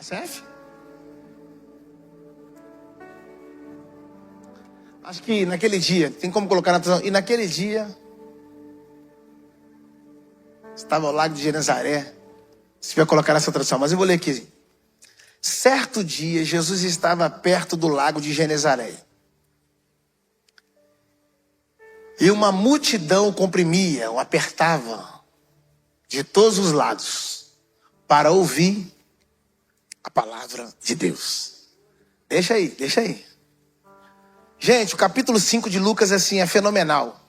Serve? Acho que naquele dia, tem como colocar na tradução, e naquele dia, estava ao lago de Genezaré. Se vai colocar nessa tradução, mas eu vou ler aqui. Certo dia, Jesus estava perto do lago de Genezaré. E uma multidão o comprimia, o apertava de todos os lados para ouvir a palavra de Deus. Deixa aí, deixa aí. Gente, o capítulo 5 de Lucas assim, é fenomenal.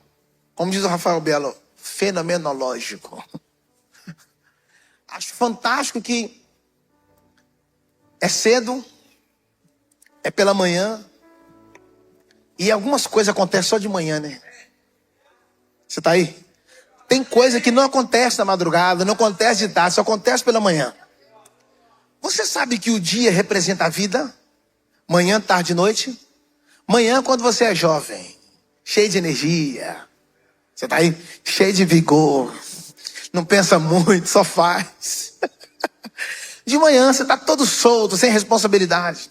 Como diz o Rafael Belo, fenomenológico. Acho fantástico que é cedo, é pela manhã, e algumas coisas acontecem só de manhã, né? Você tá aí? Tem coisa que não acontece na madrugada, não acontece de tarde, só acontece pela manhã. Você sabe que o dia representa a vida? Manhã, tarde e noite? Manhã quando você é jovem, cheio de energia. Você tá aí? Cheio de vigor. Não pensa muito, só faz. De manhã você tá todo solto, sem responsabilidade.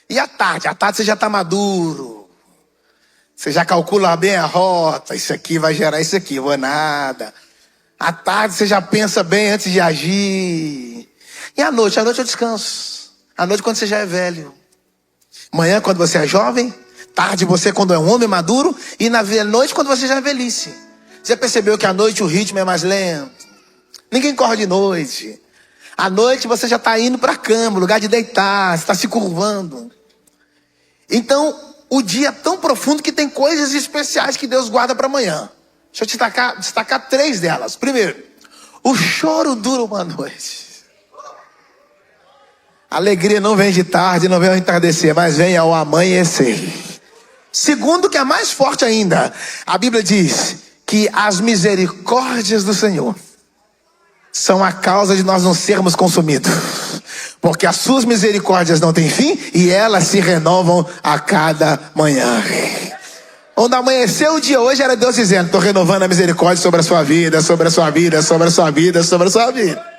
E à tarde? À tarde você já tá maduro. Você já calcula bem a rota. Isso aqui vai gerar isso aqui, vou nada. À tarde você já pensa bem antes de agir. E à noite? À noite eu descanso. À noite quando você já é velho. Manhã quando você é jovem. Tarde você quando é um homem maduro. E na noite quando você já é velhice. Você percebeu que à noite o ritmo é mais lento. Ninguém corre de noite. À noite você já está indo para a cama, lugar de deitar. Você está se curvando. Então o dia é tão profundo que tem coisas especiais que Deus guarda para amanhã. Deixa eu destacar 3 delas. Primeiro, o choro dura uma noite. A alegria não vem de tarde, não vem ao entardecer, mas vem ao amanhecer. Segundo, que é mais forte ainda, a Bíblia diz que as misericórdias do Senhor são a causa de nós não sermos consumidos. Porque as suas misericórdias não têm fim e elas se renovam a cada manhã. Quando amanheceu o dia hoje, era Deus dizendo: estou renovando a misericórdia sobre a sua vida, sobre a sua vida, sobre a sua vida, sobre a sua vida.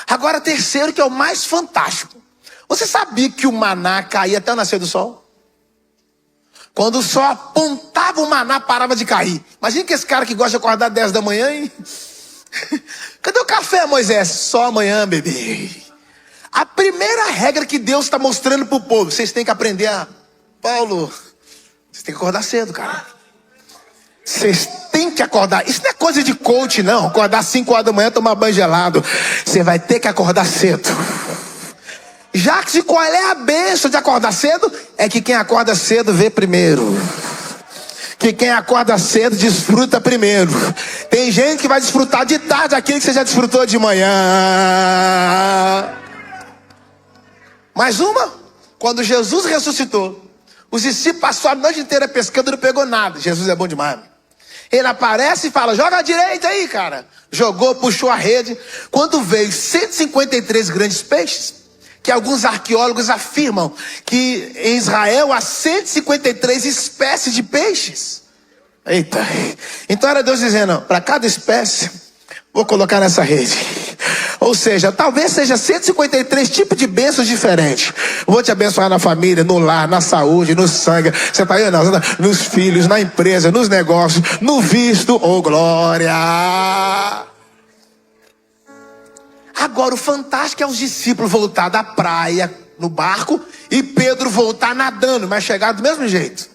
Agora, terceiro, que é o mais fantástico. Você sabia que o maná caía até o nascer do sol? Quando o sol apontava, o maná parava de cair. Imagina que esse cara que gosta de acordar 10 da manhã, hein? Cadê o café, Moisés? Só amanhã, bebê. A primeira regra que Deus está mostrando para o povo: vocês têm que aprender a... Paulo, vocês têm que acordar cedo, cara. Vocês têm que acordar. Isso não é coisa de coach, não. Acordar 5 horas da manhã, tomar banho gelado. Você vai ter que acordar cedo. Já que qual é a bênção de acordar cedo? É que quem acorda cedo vê primeiro. Que quem acorda cedo desfruta primeiro. Tem gente que vai desfrutar de tarde aquilo que você já desfrutou de manhã. Mais uma. Quando Jesus ressuscitou, os discípulos passaram a noite inteira pescando e não pegou nada. Jesus é bom demais. Ele aparece e fala: joga à direita aí, cara. Jogou, puxou a rede. Quando veio 153 grandes peixes, que alguns arqueólogos afirmam que em Israel há 153 espécies de peixes. Eita. Então era Deus dizendo: para cada espécie, vou colocar nessa rede. Ou seja, talvez seja 153 tipos de bênçãos diferentes. Vou te abençoar na família, no lar, na saúde, no sangue. Você está aí, não? Nos filhos, na empresa, nos negócios, no visto. Oh, glória! Agora o fantástico é os discípulos voltar da praia no barco e Pedro voltar nadando, mas chegar do mesmo jeito.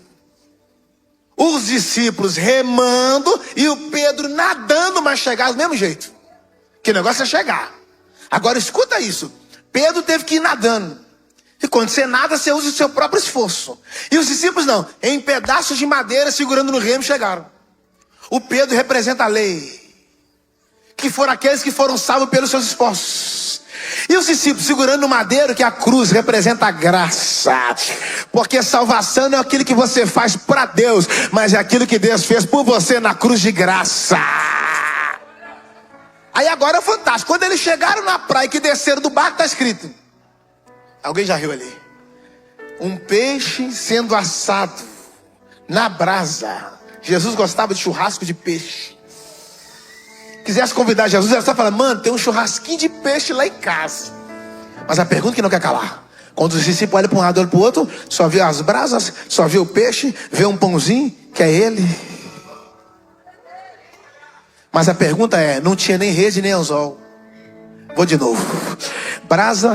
Os discípulos remando e o Pedro nadando, mas chegar do mesmo jeito. Que negócio é chegar. Agora escuta isso. Pedro teve que ir nadando. E quando você nada, você usa o seu próprio esforço. E os discípulos não. Em pedaços de madeira, segurando no remo, chegaram. O Pedro representa a lei. Que foram aqueles que foram salvos pelos seus esforços. E os discípulos segurando no madeiro, que a cruz representa a graça. Porque salvação não é aquilo que você faz para Deus, mas é aquilo que Deus fez por você na cruz de graça. Aí agora é fantástico. Quando eles chegaram na praia que desceram do barco, está escrito. Alguém já riu ali? Um peixe sendo assado na brasa. Jesus gostava de churrasco de peixe. Quisesse convidar Jesus, era só falar: mano, tem um churrasquinho de peixe lá em casa. Mas a pergunta que não quer calar: quando os discípulos olham para um lado e olham para o outro, só vê as brasas, só vê o peixe, vê um pãozinho, que é ele. Mas a pergunta é: não tinha nem rede nem anzol. Vou de novo. Brasa,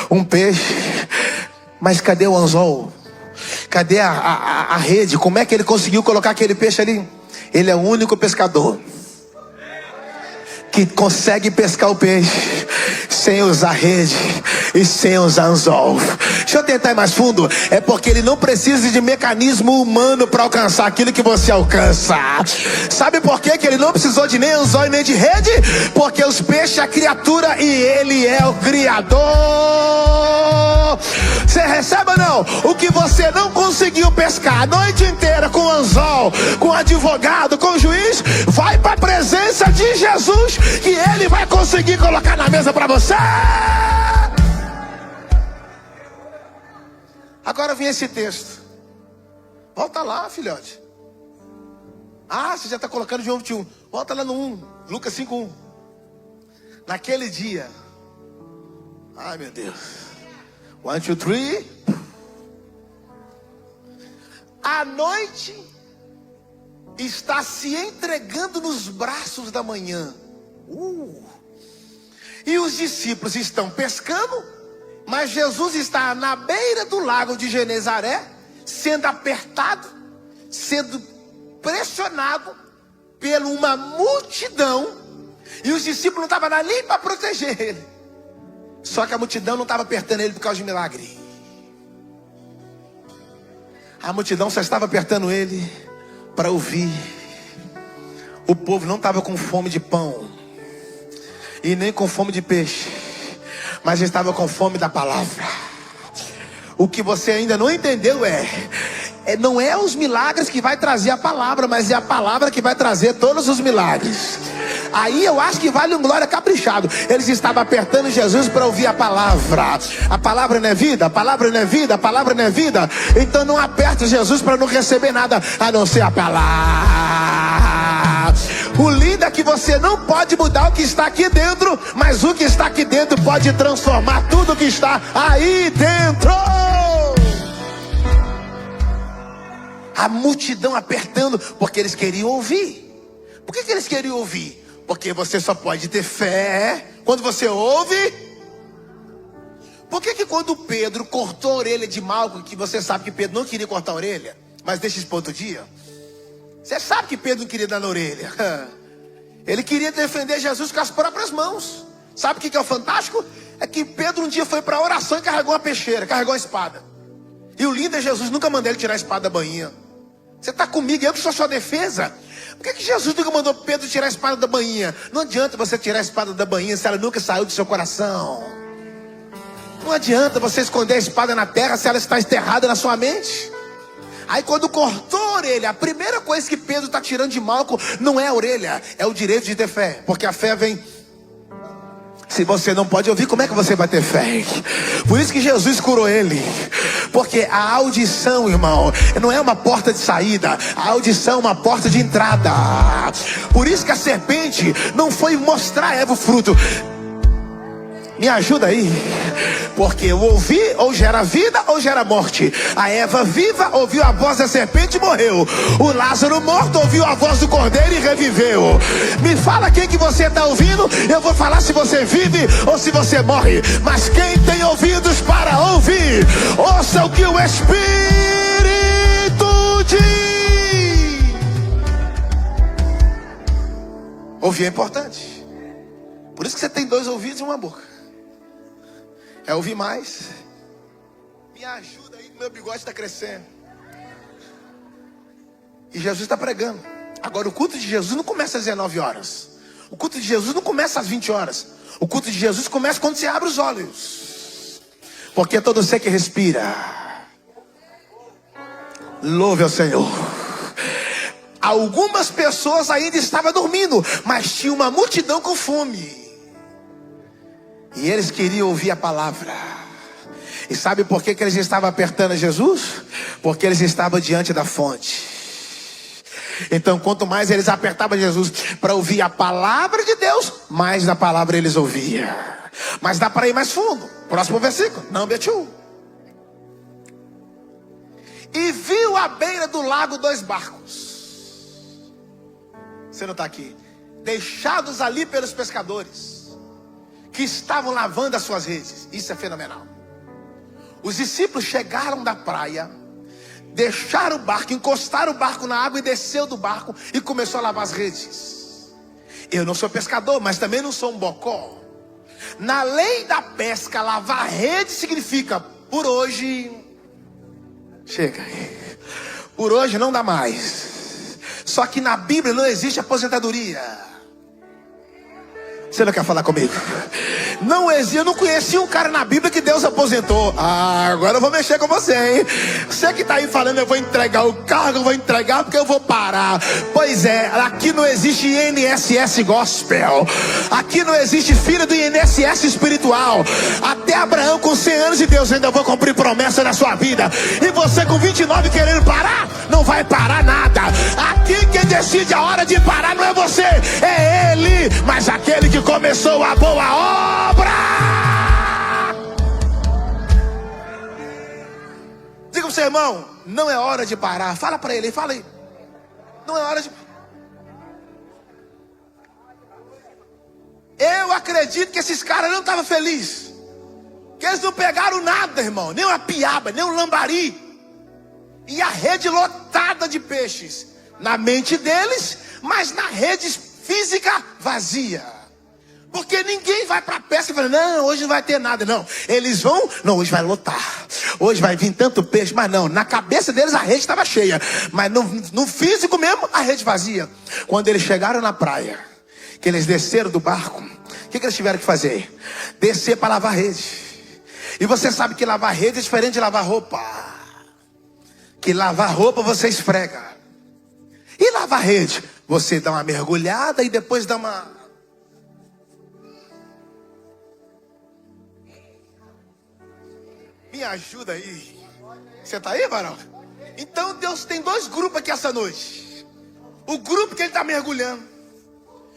um peixe, mas cadê o anzol? Cadê a rede? Como é que ele conseguiu colocar aquele peixe ali? Ele é o único pescador que consegue pescar o peixe sem usar rede e sem usar anzol. Deixa eu tentar ir mais fundo. É porque ele não precisa de mecanismo humano para alcançar aquilo que você alcança. Sabe por quê que ele não precisou de nem anzol e nem de rede? Porque os peixes é a criatura e ele é o Criador. Você recebe ou não? O que você não conseguiu pescar a noite inteira com anzol, com advogado, com juiz, vai para a presença de Jesus, que ele vai conseguir colocar na mesa para você. Agora vem esse texto. Volta lá, filhote. Ah, você já está colocando João 21. Volta lá no 1, Lucas 5:1. Naquele dia. Ai, meu Deus. 1, 2, 3. A noite está se entregando nos braços da manhã. E os discípulos estão pescando, mas Jesus está na beira do lago de Genezaré, sendo apertado, sendo pressionado por uma multidão. E os discípulos não estavam ali para proteger ele. Só que a multidão não estava apertando ele por causa de milagre. A multidão só estava apertando ele para ouvir. O povo não estava com fome de pão e nem com fome de peixe, mas estava com fome da palavra. O que você ainda não entendeu não é os milagres que vai trazer a palavra, mas é a palavra que vai trazer todos os milagres. Aí eu acho que vale um glória caprichado. Eles estavam apertando Jesus para ouvir a palavra. A palavra não é vida, a palavra não é vida, a palavra não é vida. Então não aperte Jesus para não receber nada a não ser a palavra. O lindo é que você não pode mudar o que está aqui dentro, mas o que está aqui dentro pode transformar tudo que está aí dentro. A multidão apertando, porque eles queriam ouvir. Por que eles queriam ouvir? Porque você só pode ter fé quando você ouve. Por que quando Pedro cortou a orelha de Malco, que você sabe que Pedro não queria cortar a orelha, mas deixa isso para outro dia. Você sabe que Pedro não queria dar na orelha. Ele queria defender Jesus com as próprias mãos. Sabe o que é o fantástico? É que Pedro um dia foi para a oração e carregou uma peixeira, carregou uma espada. E o lindo é Jesus nunca mandou ele tirar a espada da bainha. Você está comigo, eu que sou sua defesa. Por que Jesus nunca mandou Pedro tirar a espada da bainha? Não adianta você tirar a espada da bainha se ela nunca saiu do seu coração. Não adianta você esconder a espada na terra se ela está enterrada na sua mente. Aí quando cortou a orelha, a primeira coisa que Pedro está tirando de Malco não é a orelha, é o direito de ter fé. Porque a fé vem... Se você não pode ouvir, como é que você vai ter fé? Por isso que Jesus curou ele. Porque a audição, irmão, não é uma porta de saída. A audição é uma porta de entrada. Por isso que a serpente não foi mostrar a Eva o fruto. Me ajuda aí. Porque o ouvir ou gera vida ou gera morte. A Eva viva ouviu a voz da serpente e morreu. O Lázaro morto ouviu a voz do cordeiro e reviveu. Me fala quem que você está ouvindo. Eu vou falar se você vive ou se você morre. Mas quem tem ouvidos para ouvir, ouça o que o Espírito diz. Ouvir é importante. Por isso que você tem 2 ouvidos e uma boca. É ouvir mais. Me ajuda aí, meu bigode está crescendo. E Jesus está pregando. Agora o culto de Jesus não começa às 19 horas. O culto de Jesus não começa às 20 horas. O culto de Jesus começa quando você abre os olhos. Porque todo ser que respira, louve ao Senhor. Algumas pessoas ainda estavam dormindo, mas tinha uma multidão com fome. E eles queriam ouvir a palavra. E sabe por que eles estavam apertando Jesus? Porque eles estavam diante da fonte. Então, quanto mais eles apertavam Jesus para ouvir a palavra de Deus, mais da palavra eles ouviam. Mas dá para ir mais fundo. Próximo versículo. Number 2. E viu à beira do lago 2 barcos. Você não está aqui. Deixados ali pelos pescadores, que estavam lavando as suas redes. Isso é fenomenal. Os discípulos chegaram da praia, deixaram o barco, encostaram o barco na água e desceu do barco e começou a lavar as redes. Eu não sou pescador, mas também não sou um bocó. Na lei da pesca, lavar rede significa, por hoje, chega, por hoje não dá mais. Só que na Bíblia não existe aposentadoria. Você não quer falar comigo? Não existe. Eu não conheci um cara na Bíblia que Deus aposentou. Agora eu vou mexer com você, hein? Você que está aí falando, eu vou entregar o cargo, eu vou entregar porque eu vou parar. Pois é, aqui não existe INSS Gospel. Aqui não existe filho do INSS espiritual. Até Abraão com 100 anos de Deus ainda vou cumprir promessa na sua vida. E você com 29 querendo parar? Não vai parar nada. Aqui quem decide a hora de parar não é você, é Ele. Mas aquele que começou a boa obra. Diga pro seu irmão, não é hora de parar. Fala para ele, fala aí. Não é hora de... Eu acredito que esses caras não estavam felizes. Que eles não pegaram nada, irmão. Nem uma piaba, nem um lambari. E a rede lotada de peixes. Na mente deles, mas na rede física vazia. Porque ninguém vai para a pesca e fala, não, hoje não vai ter nada, não. Eles vão, não, hoje vai lotar. Hoje vai vir tanto peixe, mas não. Na cabeça deles a rede estava cheia. Mas no físico mesmo, a rede vazia. Quando eles chegaram na praia, que eles desceram do barco, o que eles tiveram que fazer? Descer para lavar rede. E você sabe que lavar rede é diferente de lavar roupa. Que lavar roupa você esfrega. E lavar rede? Você dá uma mergulhada e depois dá uma... Me ajuda aí. Você está aí, varão? Então Deus tem 2 grupos aqui essa noite. O grupo que ele está mergulhando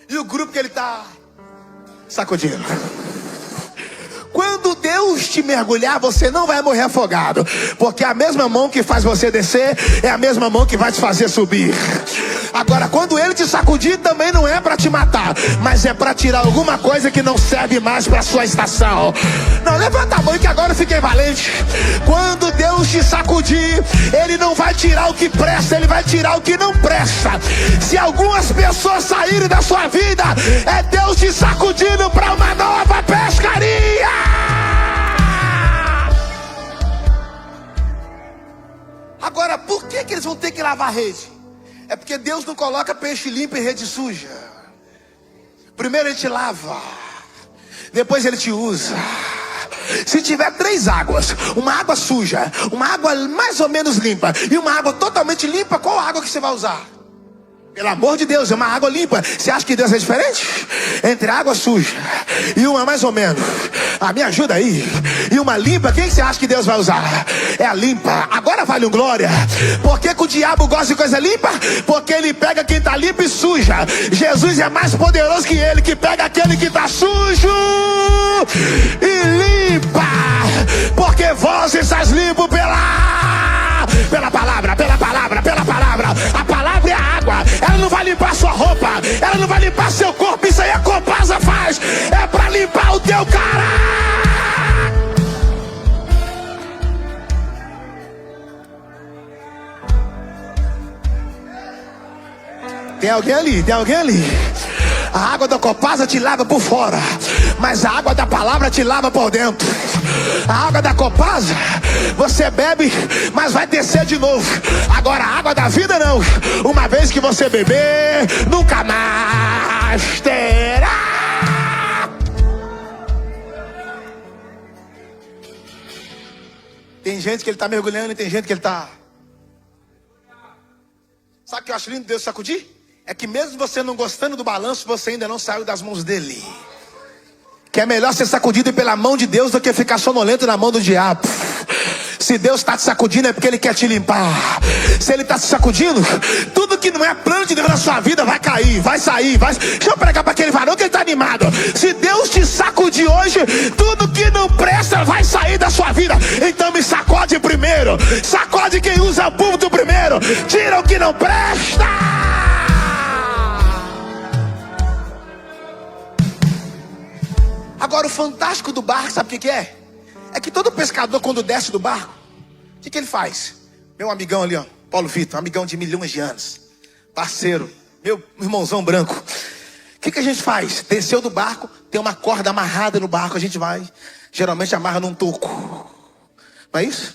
e o grupo que ele está sacudindo. Quando Deus te mergulhar, você não vai morrer afogado. Porque a mesma mão que faz você descer é a mesma mão que vai te fazer subir. Agora, quando ele te sacudir, também não é para te matar, mas é para tirar alguma coisa que não serve mais para sua estação. Não, levanta a mão que agora eu fiquei valente. Quando Deus te sacudir, ele não vai tirar o que presta, ele vai tirar o que não presta. Se algumas pessoas saírem da sua vida, é Deus te sacudindo para uma nova pescaria. Agora, por que eles vão ter que lavar a rede? É porque Deus não coloca peixe limpo em rede suja. Primeiro ele te lava, depois ele te usa. Se tiver 3 águas, uma água suja, uma água mais ou menos limpa e uma água totalmente limpa, qual água que você vai usar? Pelo amor de Deus, é uma água limpa. Você acha que Deus é diferente? Entre água suja e uma mais ou menos, me ajuda aí, e uma limpa, quem você acha que Deus vai usar? É a limpa. Agora vale um glória. Por que o diabo gosta de coisa limpa? Porque ele pega quem está limpo e suja. Jesus é mais poderoso que ele, que pega aquele que está sujo e limpa. Porque vós estás limpo pela palavra, pela palavra, pela palavra. A palavra é a água. Ela não vai limpar sua roupa, ela não vai limpar seu corpo. Isso aí a Copasa faz. É para limpar o teu caráter. Tem alguém ali, tem alguém ali. A água da Copasa te lava por fora, mas a água da palavra te lava por dentro. A água da Copasa você bebe, mas vai descer de novo. Agora a água da vida não. Uma vez que você beber, nunca mais terá. Tem gente que ele está mergulhando e tem gente que ele está... Sabe o que eu acho lindo Deus sacudir? É que mesmo você não gostando do balanço, você ainda não saiu das mãos dele. Que é melhor ser sacudido pela mão de Deus do que ficar sonolento na mão do diabo. Se Deus está te sacudindo é porque ele quer te limpar. Se ele está te sacudindo, tudo que não é plano de Deus na sua vida vai cair, vai sair, vai... Deixa eu pregar para aquele varão que ele está animado. Se Deus te sacudir hoje, tudo que não presta vai sair da sua vida. Então me sacode primeiro. Sacode quem usa púlpito primeiro. Tira o que não presta. Agora o fantástico do barco, sabe o que é? É que todo pescador, quando desce do barco, o que ele faz? Meu amigão ali, ó, Paulo Vitor, amigão de milhões de anos, parceiro, meu irmãozão branco. O que a gente faz? Desceu do barco, tem uma corda amarrada no barco, a gente vai, geralmente amarra num toco. Não é isso?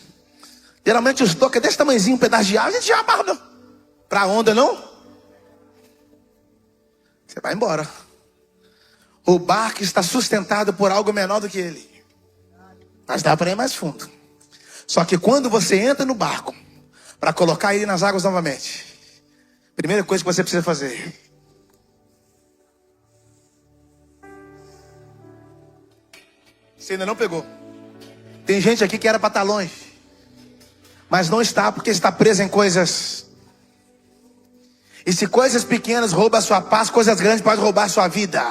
Geralmente os tocos é desse tamanhozinho, um pedaço de ar, a gente já amarra. Pra onda não? Você vai embora. O barco está sustentado por algo menor do que ele. Mas dá para ir mais fundo. Só que quando você entra no barco para colocar ele nas águas novamente, primeira coisa que você precisa fazer: você ainda não pegou. Tem gente aqui que era para estar longe, mas não está, porque está preso em coisas. E se coisas pequenas roubam a sua paz, coisas grandes podem roubar a sua vida.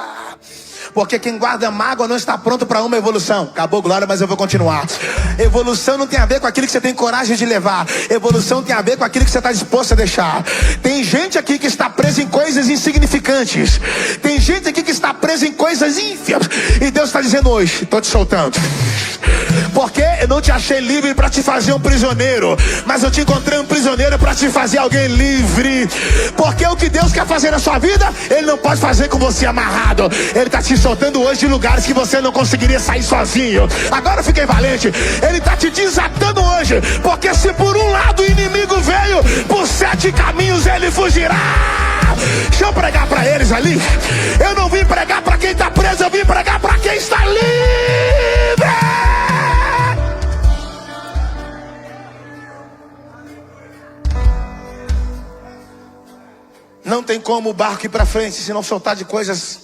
Porque quem guarda mágoa não está pronto para uma evolução. Acabou, glória, mas eu vou continuar. Evolução não tem a ver com aquilo que você tem coragem de levar. Evolução tem a ver com aquilo que você está disposto a deixar. Tem gente aqui que está presa em coisas insignificantes. Tem gente aqui que está presa em coisas ínfimas. E Deus está dizendo hoje: estou te soltando. Porque eu não te achei livre para te fazer um prisioneiro, mas eu te encontrei um prisioneiro para te fazer alguém livre. Porque o que Deus quer fazer na sua vida, Ele não pode fazer com você amarrado. Ele está te soltando hoje de lugares que você não conseguiria sair sozinho. Agora eu fiquei valente. Ele está te desatando hoje. Porque se por um lado o inimigo veio, por 7 caminhos ele fugirá. Deixa eu pregar para eles ali. Eu não vim pregar para quem está preso, eu vim pregar para quem está livre. Não tem como o barco ir para frente se não soltar de coisas.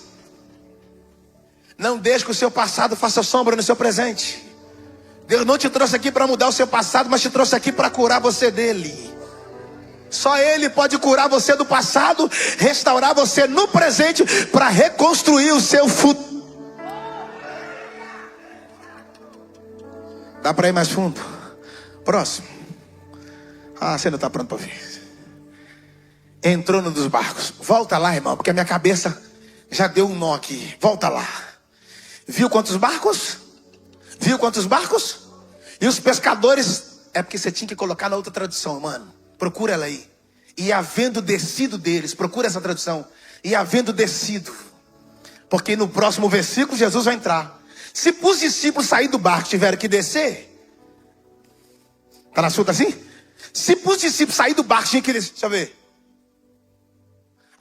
Não deixe que o seu passado faça sombra no seu presente. Deus não te trouxe aqui para mudar o seu passado, mas te trouxe aqui para curar você dele. Só Ele pode curar você do passado, restaurar você no presente, para reconstruir o seu futuro. Dá para ir mais fundo? Próximo. Você não está pronto para ver. Entrou num dos barcos. Volta lá, irmão, porque a minha cabeça já deu um nó aqui. Volta lá. Viu quantos barcos? Viu quantos barcos? E os pescadores... É porque você tinha que colocar na outra tradução, mano. Procura ela aí. E havendo descido deles. Procura essa tradução. E havendo descido. Porque no próximo versículo Jesus vai entrar. Se os discípulos saírem do barco tiveram que descer. Tá na sua assim? Se os discípulos saírem do barco tinha que descer. Deixa eu ver.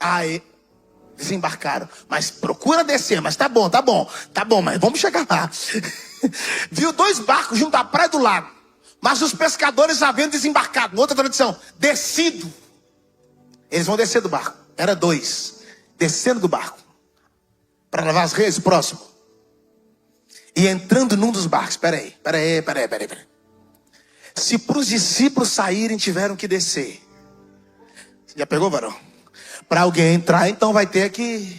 Aí desembarcaram. Mas procura descer. Mas tá bom, mas vamos chegar lá. Viu 2 barcos junto à praia do lago. Mas os pescadores havendo desembarcado. Outra tradução, descido. Eles vão descer do barco. Era 2 descendo do barco para lavar as redes, próximo. E entrando num dos barcos. Peraí. Se para os discípulos saírem tiveram que descer. Você já pegou, varão? Para alguém entrar, então vai ter que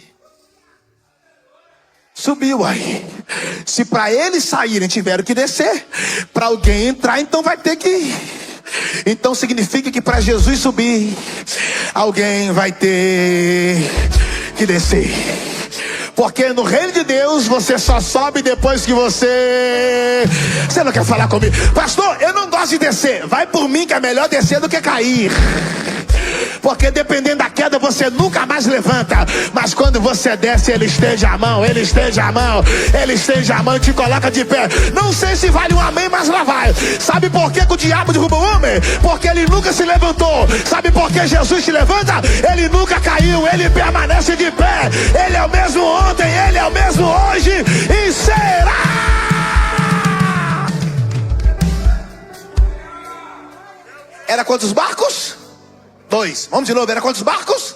subir, uai. Se para eles saírem tiveram que descer, para alguém entrar, então vai ter que... Então significa que para Jesus subir, alguém vai ter que descer. Porque no reino de Deus você só sobe depois que você... Você não quer falar comigo? Pastor, eu não gosto de descer. Vai por mim que é melhor descer do que cair. Porque dependendo da queda você nunca mais levanta. Mas quando você desce, Ele estende a mão. Ele estende a mão e te coloca de pé. Não sei se vale um amém, mas lá vai. Sabe por que o diabo derruba o homem? Porque ele nunca se levantou. Sabe por que Jesus se levanta? Ele nunca caiu, Ele permanece de pé. Ele é o mesmo ontem, Ele é o mesmo hoje e será. Era quantos barcos? 2. Vamos de novo, era quantos barcos?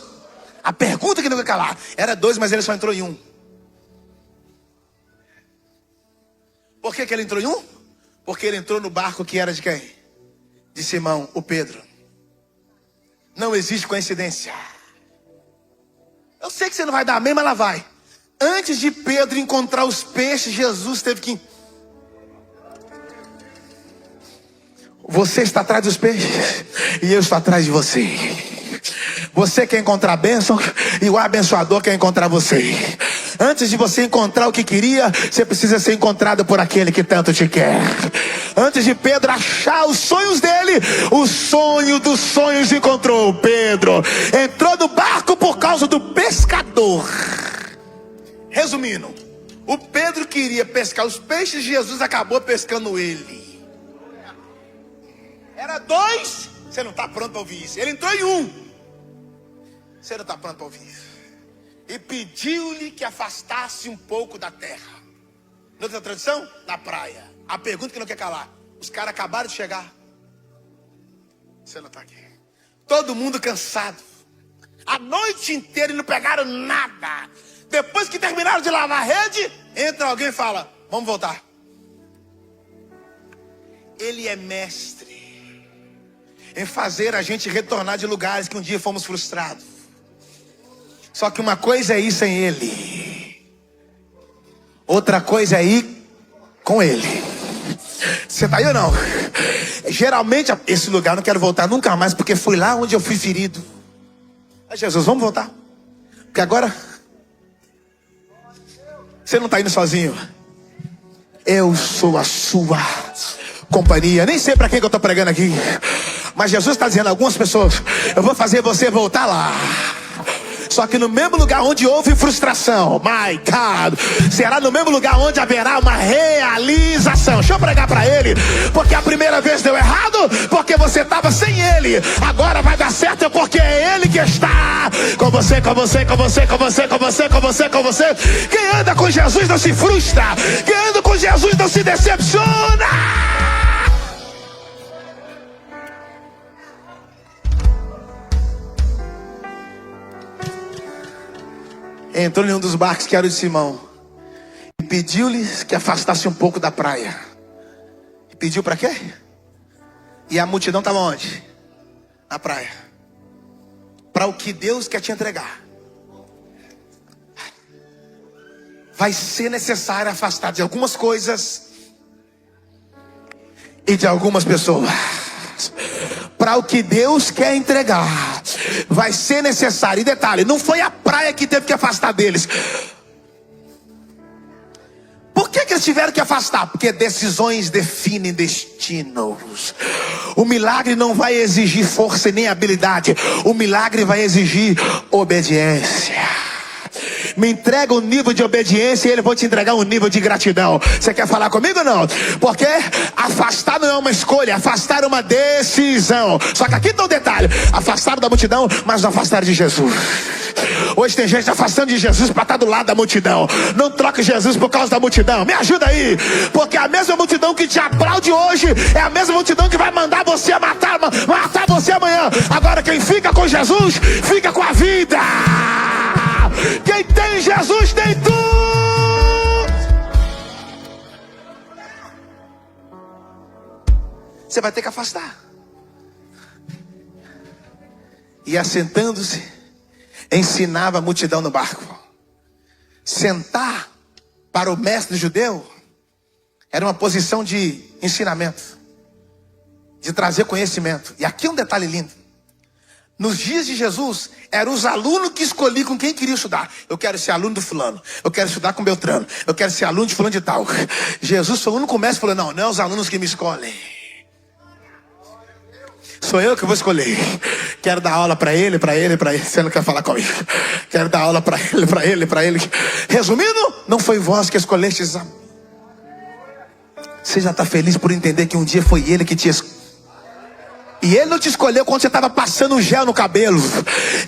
A pergunta que não vai calar. Era 2, mas ele só entrou em 1. Por que ele entrou em 1? Porque ele entrou no barco que era de quem? De Simão, o Pedro. Não existe coincidência. Eu sei que você não vai dar amém, mas lá vai. Antes de Pedro encontrar os peixes, Jesus teve que... Você está atrás dos peixes e eu estou atrás de você. Você quer encontrar a bênção e o abençoador quer encontrar você. Antes de você encontrar o que queria, você precisa ser encontrado por aquele que tanto te quer. Antes de Pedro achar os sonhos dele, o sonho dos sonhos encontrou. Pedro entrou no barco por causa do pescador. Resumindo, o Pedro queria pescar os peixes, Jesus acabou pescando ele. Era 2, você não está pronto para ouvir isso. Ele entrou em 1. Você não está pronto para ouvir isso. E pediu-lhe que afastasse um pouco da terra. Noutra tradução, na praia. A pergunta que não quer calar: os caras acabaram de chegar. Você não está aqui. Todo mundo cansado. A noite inteira e não pegaram nada. Depois que terminaram de lavar a rede, entra alguém e fala: vamos voltar. Ele é mestre em fazer a gente retornar de lugares que um dia fomos frustrados. Só que uma coisa é ir sem ele, outra coisa é ir com ele. Você tá aí ou não? Geralmente esse lugar eu não quero voltar nunca mais, porque foi lá onde eu fui ferido. Jesus, vamos voltar, porque agora você não está indo sozinho. Eu sou a sua companhia. Nem sei para quem que eu estou pregando aqui, mas Jesus está dizendo a algumas pessoas: eu vou fazer você voltar lá. Só que no mesmo lugar onde houve frustração, my God, será no mesmo lugar onde haverá uma realização. Deixa eu pregar para ele. Porque a primeira vez deu errado, porque você estava sem ele. Agora vai dar certo, porque é ele que está com você, com você, com você, com você, com você, com você, com você. Quem anda com Jesus não se frustra. Quem anda com Jesus não se decepciona. Entrou em um dos barcos que era o de Simão e pediu-lhe que afastasse um pouco da praia. E pediu para quê? E a multidão estava onde? Na praia. Para o que Deus quer te entregar, vai ser necessário afastar de algumas coisas e de algumas pessoas. Para o que Deus quer entregar, vai ser necessário. E detalhe, não foi a praia que teve que afastar deles. Por que eles tiveram que afastar? Porque decisões definem destinos. O milagre não vai exigir força e nem habilidade. O milagre vai exigir obediência. Me entrega um nível de obediência e ele vai te entregar um nível de gratidão. Você quer falar comigo ou não? Porque afastar não é uma escolha, afastar é uma decisão. Só que aqui tem um detalhe: afastaram da multidão, mas não afastaram de Jesus. Hoje tem gente afastando de Jesus para estar do lado da multidão. Não troque Jesus por causa da multidão. Me ajuda aí. Porque a mesma multidão que te aplaude hoje é a mesma multidão que vai mandar você matar você amanhã. Agora quem fica com Jesus, fica com a vida. Quem tem Jesus tem tudo. Você vai ter que afastar. E assentando-se, ensinava a multidão no barco. Sentar para o mestre judeu era uma posição de ensinamento, de trazer conhecimento. E aqui um detalhe lindo: nos dias de Jesus, eram os alunos que escolhiam com quem queria estudar. Eu quero ser aluno do fulano, eu quero estudar com Beltrano, eu quero ser aluno de fulano de tal. Jesus foi o único mestre que falou: não, não é os alunos que me escolhem, sou eu que vou escolher. Quero dar aula para ele, para ele, para ele. Você não quer falar comigo? Quero dar aula para ele, para ele, para ele. Resumindo, não foi vós que escolhestes. Você já está feliz por entender que um dia foi ele que te escolheu? E ele não te escolheu quando você estava passando um gel no cabelo.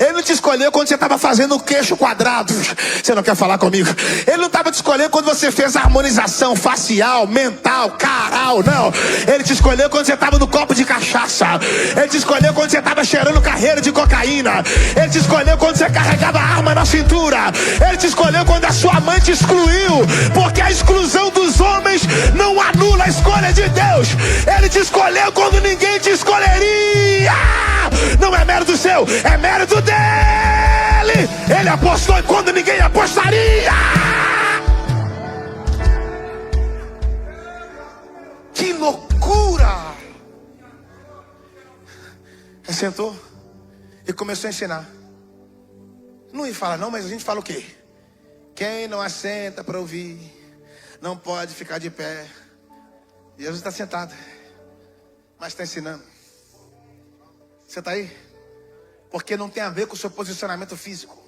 Ele não te escolheu quando você estava fazendo o queixo quadrado. Você não quer falar comigo? Ele não estava te escolhendo quando você fez a harmonização facial, mental, caral. Não. Ele te escolheu quando você estava no copo de cachaça. Ele te escolheu quando você estava cheirando carreira de cocaína. Ele te escolheu quando você carregava arma na cintura. Ele te escolheu quando a sua mãe te excluiu. Porque a exclusão dos homens não anula a escolha de Deus. Ele te escolheu quando ninguém te escolheria. não é mérito seu, é mérito dele. Ele apostou quando ninguém apostaria. Que loucura! Ele sentou e começou a ensinar. Não ia falar não, mas a gente fala o quê? Quem não assenta para ouvir, não pode ficar de pé. Jesus está sentado, mas está ensinando. Você está aí? Porque não tem a ver com o seu posicionamento físico.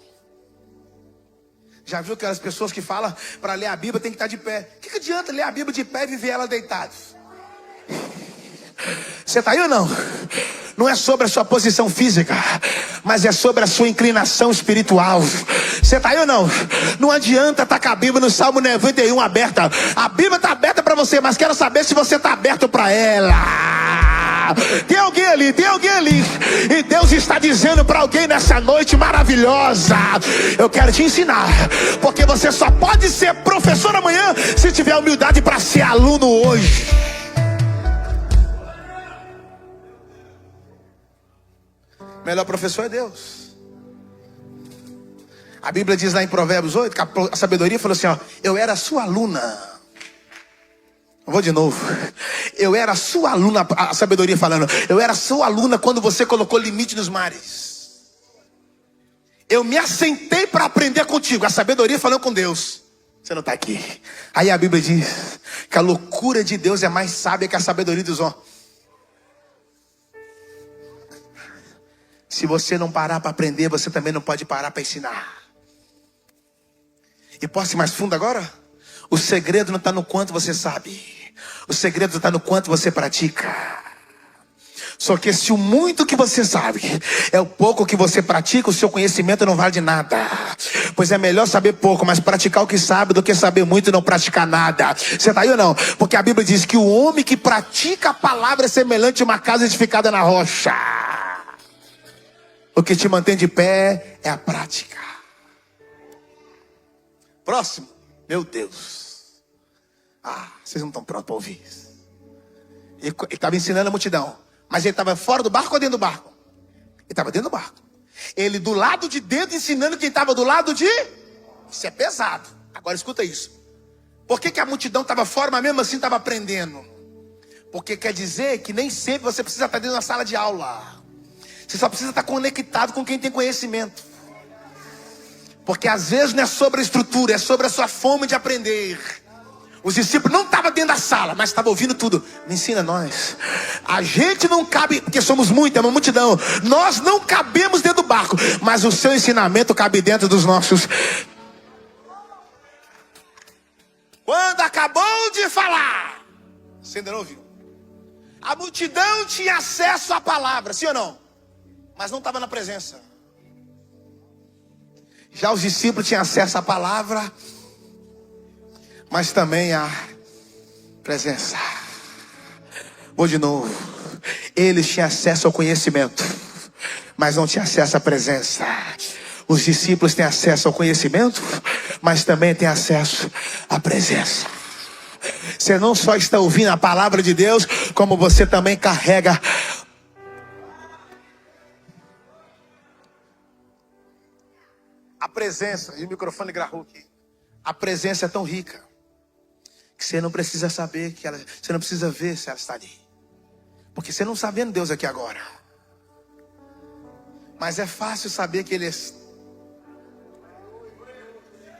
Já viu aquelas pessoas que falam para ler a Bíblia tem que estar de pé? O que adianta ler a Bíblia de pé e viver ela deitado? Você está aí ou não? Não é sobre a sua posição física, mas é sobre a sua inclinação espiritual. Você está aí ou não? Não adianta estar com a Bíblia no Salmo 91 aberta. A Bíblia está aberta para você, mas quero saber se você está aberto para ela. Tem alguém ali, tem alguém ali. E Deus está dizendo para alguém nessa noite maravilhosa: eu quero te ensinar, porque você só pode ser professor amanhã se tiver humildade para ser aluno hoje. Melhor professor é Deus. A Bíblia diz lá em Provérbios 8 que a sabedoria falou assim, ó: eu era sua aluna. Vou de novo. Eu era sua aluna, a sabedoria falando. Eu era sua aluna quando você colocou limite nos mares. Eu me assentei para aprender contigo. A sabedoria falou com Deus. Você não está aqui. Aí a Bíblia diz que a loucura de Deus é mais sábia que a sabedoria dos homens. Se você não parar para aprender, você também não pode parar para ensinar. E posso ir mais fundo agora? O segredo não está no quanto você sabe. O segredo está no quanto você pratica. Só que se o muito que você sabe é o pouco que você pratica, o seu conhecimento não vale de nada. Pois é melhor saber pouco, mas praticar o que sabe, do que saber muito e não praticar nada. Você está aí ou não? Porque a Bíblia diz que o homem que pratica a palavra é semelhante a uma casa edificada na rocha. O que te mantém de pé é a prática. Próximo. Meu Deus. Vocês não estão prontos para ouvir isso. Ele estava ensinando a multidão. Mas ele estava fora do barco ou dentro do barco? Ele estava dentro do barco. Ele do lado de dentro ensinando quem estava do lado de... Isso é pesado. Agora escuta isso. Por que a multidão estava fora, mas mesmo assim estava aprendendo? Porque quer dizer que nem sempre você precisa estar dentro da sala de aula. Você só precisa estar conectado com quem tem conhecimento. Porque às vezes não é sobre a estrutura, é sobre a sua fome de aprender. Os discípulos não estavam dentro da sala, mas estavam ouvindo tudo. Me ensina nós. A gente não cabe, porque somos muitos, é uma multidão. Nós não cabemos dentro do barco, mas o seu ensinamento cabe dentro dos nossos. Quando acabou de falar, você ainda não ouviu? A multidão tinha acesso à palavra, sim ou não? Mas não estava na presença. Já os discípulos tinham acesso à palavra, mas também à presença. Vou de novo. Eles tinham acesso ao conhecimento, mas não tinham acesso à presença. Os discípulos têm acesso ao conhecimento, mas também têm acesso à presença. Você não só está ouvindo a palavra de Deus, como você também carrega a presença. E o microfone gravou aqui. A presença é tão rica que você não precisa saber que ela, você não precisa ver se ela está ali, porque você não está vendo Deus aqui agora. Mas é fácil saber que Ele é.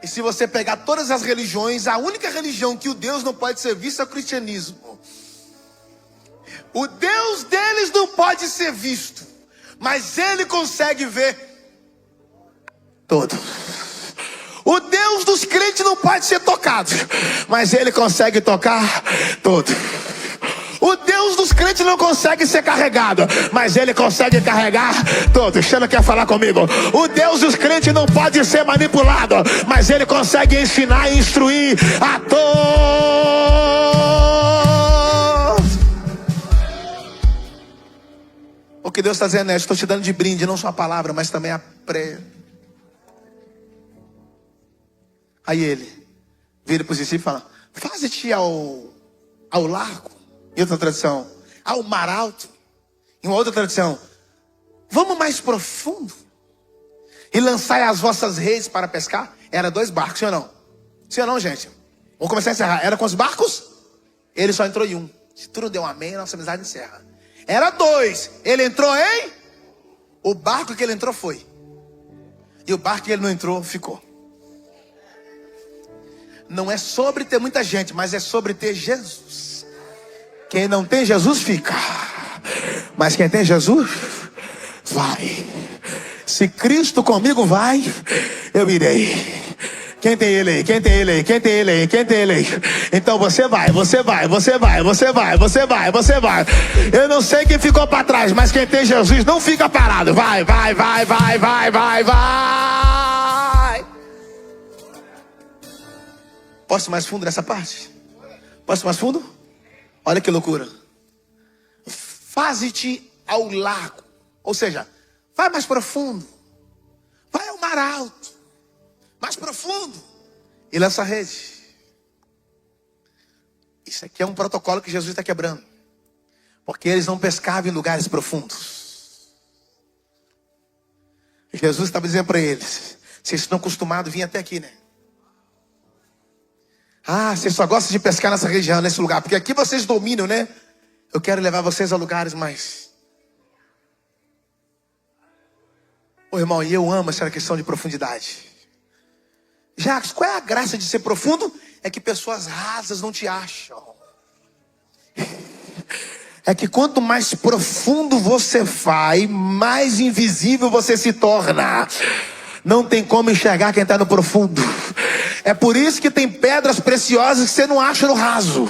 E se você pegar todas as religiões, a única religião que o Deus não pode ser visto é o cristianismo. O Deus deles não pode ser visto, mas Ele consegue ver todo. O Deus dos crentes não pode ser tocado, mas Ele consegue tocar todo. O Deus dos crentes não consegue ser carregado, mas Ele consegue carregar todo. Você não quer falar comigo? O Deus dos crentes não pode ser manipulado, mas Ele consegue ensinar e instruir a todos. O que Deus está dizendo é: estou te dando de brinde não só a palavra, mas também a Aí Ele vira para os discípulos e fala: faze-te ao largo. Em outra tradução, ao mar alto. Em uma outra tradução, vamos mais profundo e lançai as vossas redes para pescar. Era 2 barcos, sim ou não? Sim ou não, gente? Vamos começar a encerrar. Era com os barcos? Ele só entrou em um. Se tudo deu um amém, nossa amizade encerra. Era 2. Ele entrou em? O barco que ele entrou foi. E o barco que ele não entrou ficou. Não é sobre ter muita gente, mas é sobre ter Jesus. Quem não tem Jesus fica. Mas quem tem Jesus vai. Se Cristo comigo vai, eu irei. Quem tem ele aí? Quem tem ele aí? Quem tem ele aí? Quem tem ele aí? Então você vai, você vai, você vai, você vai, você vai, você vai. Eu não sei quem ficou para trás, mas quem tem Jesus não fica parado. Vai, vai, vai, vai, vai, vai, vai. Posso ir mais fundo nessa parte? Posso ir mais fundo? Olha que loucura. Faze-te ao largo. Ou seja, vai mais profundo. Vai ao mar alto. Mais profundo. E lança a rede. Isso aqui é um protocolo que Jesus está quebrando. Porque eles não pescavam em lugares profundos. Jesus estava dizendo para eles: vocês estão acostumados a vir até aqui, né? Ah, vocês só gostam de pescar nessa região, nesse lugar. Porque aqui vocês dominam, né? Eu quero levar vocês a lugares mais... Ô irmão, e eu amo essa questão de profundidade. Jacques, qual é a graça de ser profundo? É que pessoas rasas não te acham. É que quanto mais profundo você vai, mais invisível você se torna. Não tem como enxergar quem está no profundo. É por isso que tem pedras preciosas que você não acha no raso.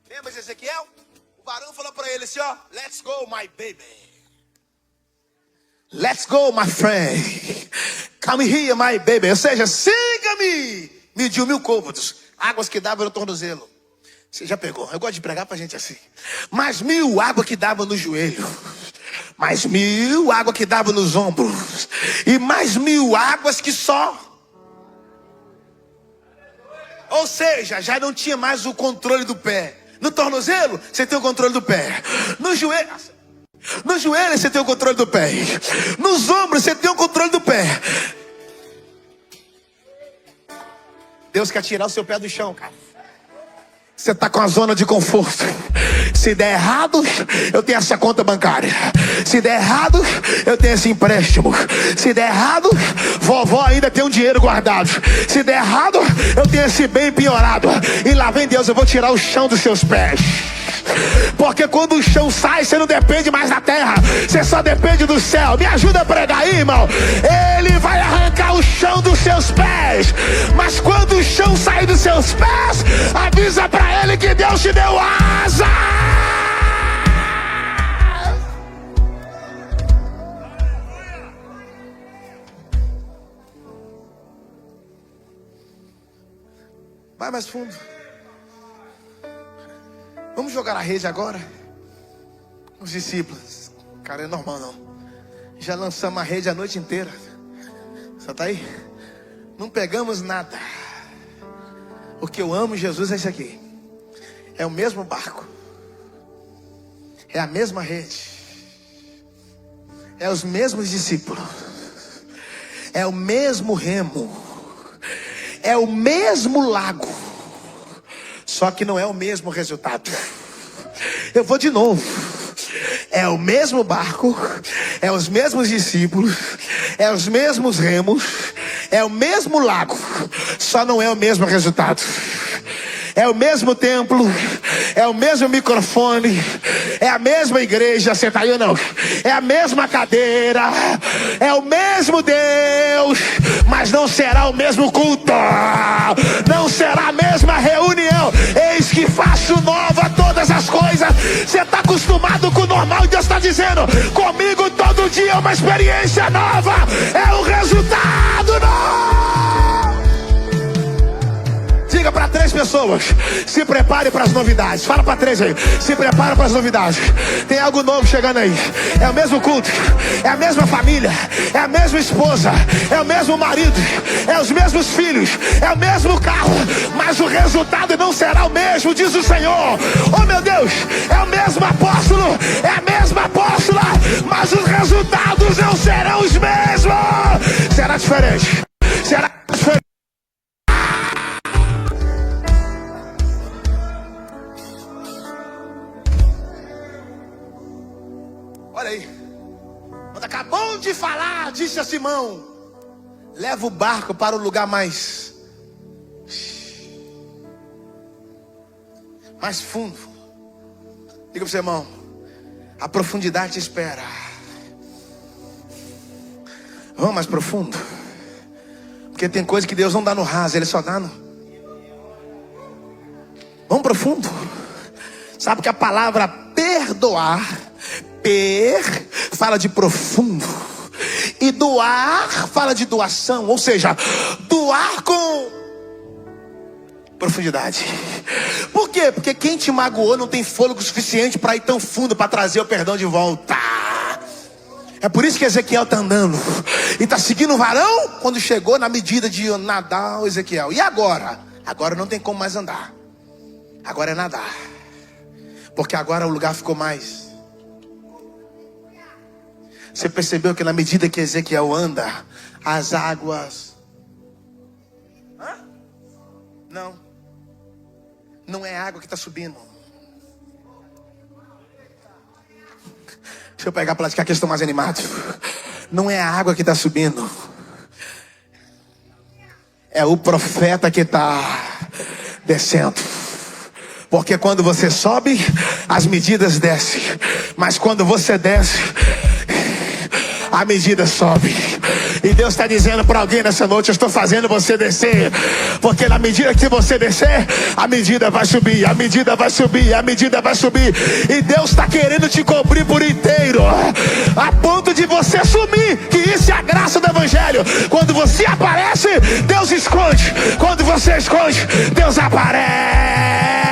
Lembra de Ezequiel? O varão falou para ele assim, ó: let's go, my baby. Let's go, my friend. Come here, my baby. Ou seja, siga-me. Mediu 1000 côvados. Águas que davam no tornozelo. Você já pegou? Eu gosto de pregar pra gente assim. Mais 1000 água que dava no joelho. Mais 1000 água que dava nos ombros. E mais 1000 águas que só... Ou seja, já não tinha mais o controle do pé. No tornozelo, você tem o controle do pé. No joelho você tem o controle do pé. Nos ombros você tem o controle do pé. Deus quer tirar o seu pé do chão, cara. Você está com a zona de conforto. Se der errado, eu tenho essa conta bancária. Se der errado, eu tenho esse empréstimo. Se der errado, vovó ainda tem um dinheiro guardado. Se der errado, eu tenho esse bem piorado. E lá vem Deus, eu vou tirar o chão dos seus pés. Porque quando o chão sai, você não depende mais da terra. Você só depende do céu. Me ajuda a pregar aí, irmão. Ele vai arrancar o chão dos seus pés. Mas quando o chão sair dos seus pés, avisa pra ele que Deus te deu asa. Vai mais fundo. Vamos jogar a rede agora? Os discípulos. Cara, é normal não. Já lançamos a rede a noite inteira. Você tá aí? Não pegamos nada. O que eu amo Jesus é isso aqui. É o mesmo barco. É a mesma rede. É os mesmos discípulos. É o mesmo remo. É o mesmo lago. Só que não é o mesmo resultado. Eu vou de novo. É o mesmo barco. É os mesmos discípulos. É os mesmos remos. É o mesmo lago. Só não é o mesmo resultado. É o mesmo templo. É o mesmo microfone. É a mesma igreja. Você tá aí ou não? É a mesma cadeira. É o mesmo Deus. Mas não será o mesmo culto. Não será a mesma reunião. Eis que faço nova todas as coisas. Você está acostumado com o normal e Deus está dizendo: comigo todo dia é uma experiência nova. É o resultado novo. Diga para 3 pessoas. pessoas: se prepare para as novidades. Fala para 3 aí: se prepare para as novidades. Tem algo novo chegando aí. É o mesmo culto, é a mesma família, é a mesma esposa, é o mesmo marido, é os mesmos filhos, é o mesmo carro, mas o resultado não será o mesmo, diz o Senhor. Oh meu Deus, é o mesmo apóstolo, é a mesma apóstola, mas os resultados não serão os mesmos. Será diferente. Será diferente. Olha aí, quando acabou de falar, disse a Simão: leva o barco para o lugar mais fundo. Diga para o seu irmão: a profundidade te espera. Vamos mais profundo, porque tem coisa que Deus não dá no raso, Ele só dá no... Vamos profundo. Sabe que a palavra perdoar, fala de profundo, e doar fala de doação, ou seja, doar com profundidade. Por quê? Porque quem te magoou não tem fôlego suficiente para ir tão fundo para trazer o perdão de volta. É por isso que Ezequiel está andando e está seguindo o varão quando chegou na medida de nadar o Ezequiel. E agora? Agora não tem como mais andar. Agora é nadar, porque agora o lugar ficou mais... Você percebeu que na medida que Ezequiel anda, as águas... Não é a água que está subindo. Deixa eu pegar para platicar que estão mais animados. Não é a água que está subindo, é o profeta que está descendo. Porque quando você sobe, as medidas descem, mas quando você desce, a medida sobe. E Deus está dizendo para alguém nessa noite: eu estou fazendo você descer, porque na medida que você descer, a medida vai subir, a medida vai subir, a medida vai subir. E Deus está querendo te cobrir por inteiro, a ponto de você sumir. Que isso é a graça do Evangelho. Quando você aparece, Deus esconde. Quando você esconde, Deus aparece.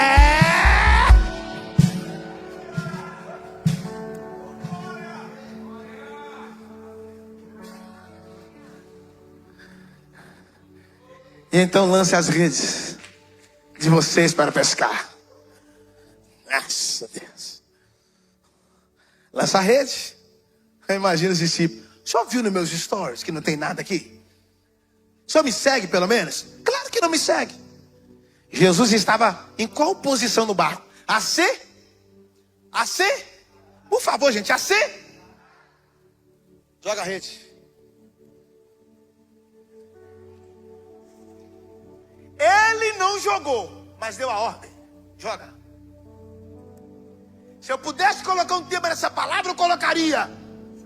E então lance as redes de vocês para pescar. Nossa Deus. Lança a rede. Eu imagino os discípulos: o senhor viu nos meus stories que não tem nada aqui? O senhor me segue pelo menos? Claro que não me segue. Jesus estava em qual posição no barco? A C? A C? Por favor, gente, a C? Joga a rede. Ele não jogou, mas deu a ordem: joga. Se eu pudesse colocar um tema nessa palavra, eu colocaria: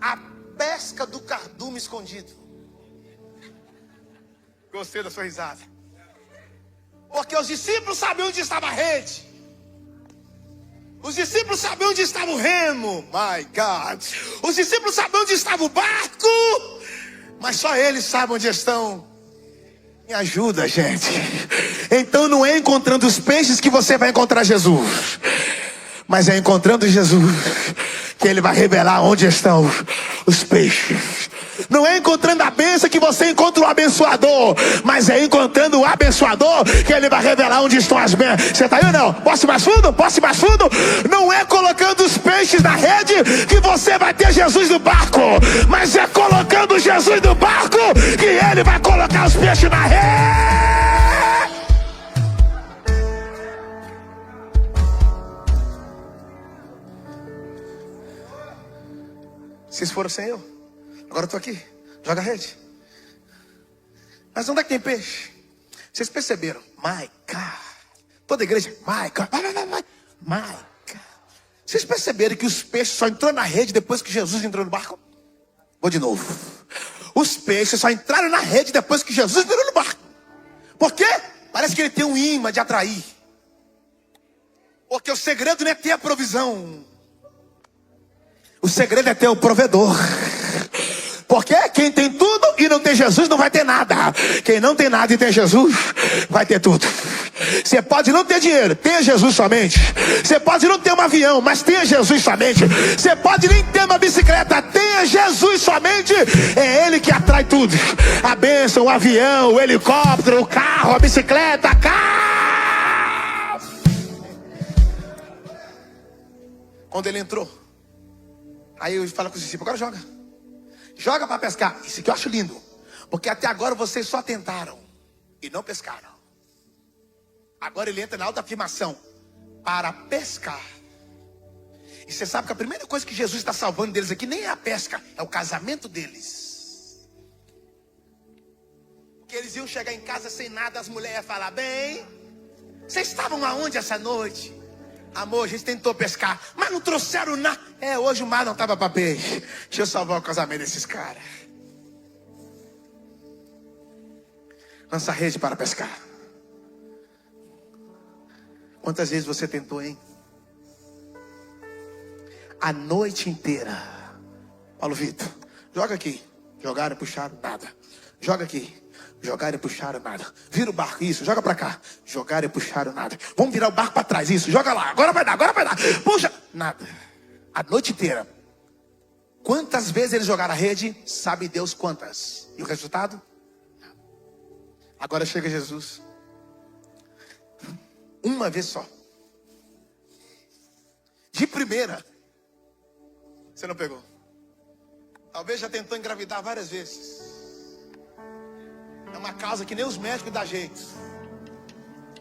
a pesca do cardume escondido. Gostei da sua risada. Porque os discípulos sabiam onde estava a rede. Os discípulos sabiam onde estava o remo. My God. Os discípulos sabiam onde estava o barco, mas só eles sabem onde estão. Me ajuda, gente. Então não é encontrando os peixes que você vai encontrar Jesus, mas é encontrando Jesus que Ele vai revelar onde estão os peixes. Não é encontrando a bênção que você encontra o abençoador, mas é encontrando o abençoador que Ele vai revelar onde estão as bênçãos. Você está aí ou não? Posso ir mais fundo? Posso ir mais fundo? Não é colocando os peixes na rede que você vai ter Jesus no barco, mas é colocando Jesus no barco que Ele vai colocar os peixes na rede. Vocês foram sem eu. Agora eu estou aqui. Joga a rede. Mas onde é que tem peixe? Vocês perceberam? My God. Toda igreja, my God. My God. Vocês perceberam que os peixes só entrou na rede depois que Jesus entrou no barco? Vou de novo. Os peixes só entraram na rede depois que Jesus entrou no barco. Por quê? Parece que ele tem um imã de atrair. Porque o segredo não é ter a provisão. O segredo é ter o provedor. Porque quem tem tudo e não tem Jesus, não vai ter nada. Quem não tem nada e tem Jesus, vai ter tudo. Você pode não ter dinheiro, tenha Jesus somente. Você pode não ter um avião, mas tenha Jesus somente. Você pode nem ter uma bicicleta, tenha Jesus somente. É Ele que atrai tudo. A bênção, o avião, o helicóptero, o carro, a bicicleta, a carro. Quando ele entrou, aí eu falo com os discípulos, agora joga para pescar. Isso aqui eu acho lindo, porque até agora vocês só tentaram e não pescaram. Agora ele entra na alta afirmação, para pescar. E você sabe que a primeira coisa que Jesus está salvando deles aqui nem é a pesca, é o casamento deles. Porque eles iam chegar em casa sem nada, as mulheres iam falar, bem, vocês estavam aonde essa noite? Amor, a gente tentou pescar, mas não trouxeram nada. Hoje o mar não estava para peixe. Deixa eu salvar o casamento desses caras. Lança a rede para pescar. Quantas vezes você tentou, hein? A noite inteira. Paulo Vitor, joga aqui. Jogaram, puxaram, nada. Joga aqui. Jogaram e puxaram, nada. Vira o barco, isso, joga pra cá. Jogaram e puxaram, nada. Vamos virar o barco pra trás, isso, joga lá. Agora vai dar. Puxa, nada. A noite inteira. Quantas vezes eles jogaram a rede? Sabe Deus quantas. E o resultado? Agora chega Jesus. Uma vez só. De primeira. Você não pegou. Talvez já tentou engravidar várias vezes. É uma causa que nem os médicos dão jeito.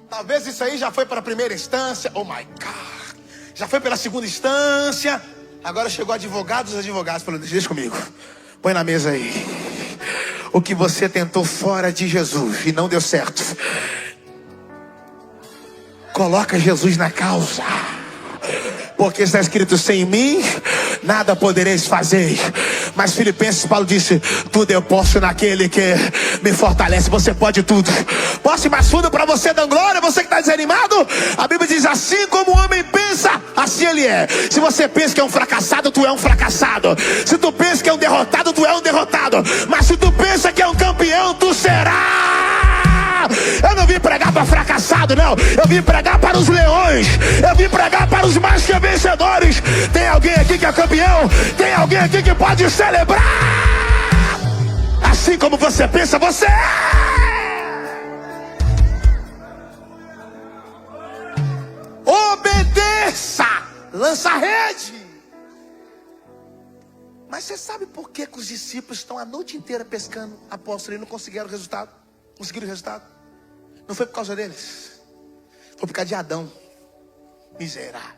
Talvez isso aí já foi para a primeira instância. Oh my God. Já foi pela segunda instância. Agora chegou advogados. Os advogados falaram, deixa comigo. Põe na mesa aí. O que você tentou fora de Jesus e não deu certo. Coloca Jesus na causa. Porque está escrito, sem mim nada podereis fazer. Mas Filipenses, Paulo disse, tudo eu posso naquele que me fortalece. Você pode tudo. Posso ir mais fundo para você dar glória? Você que está desanimado? A Bíblia diz, assim como o homem pensa, assim ele é. Se você pensa que é um fracassado, tu é um fracassado. Se tu pensa que é um derrotado, tu é um derrotado. Mas se tu pensa que é um campeão, tu será. Eu não vim pregar para fracassado, não. Eu vim pregar para os leões. Eu vim pregar para os mais que vencedores. Tem alguém aqui que é campeão? Tem alguém aqui que pode celebrar? Assim como você pensa, você é. Obedeça. Lança a rede. Mas você sabe por que os discípulos estão a noite inteira pescando, apóstolo, e não conseguiram o resultado? Conseguiram o resultado? Não foi por causa deles. Foi por causa de Adão. Miserável.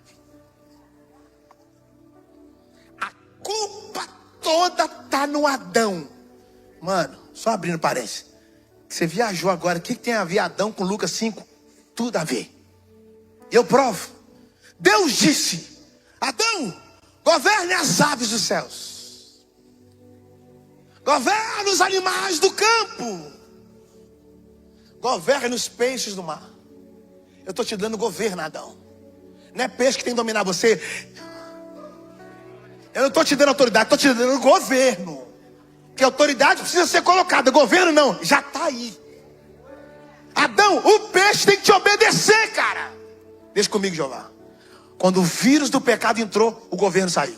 A culpa toda tá no Adão. Mano, só abrindo parênteses. Você viajou agora. O que tem a ver Adão com Lucas 5? Tudo a ver. Eu provo. Deus disse, Adão, governe as aves dos céus. Governe os animais do campo. Governe os peixes do mar. Eu estou te dando governo, Adão. Não é peixe que tem que dominar você. Eu não estou te dando autoridade, estou te dando governo. Porque autoridade precisa ser colocada. Governo não, já está aí. Adão, o peixe tem que te obedecer, cara. Deixa comigo, Jeová. Quando o vírus do pecado entrou, o governo saiu.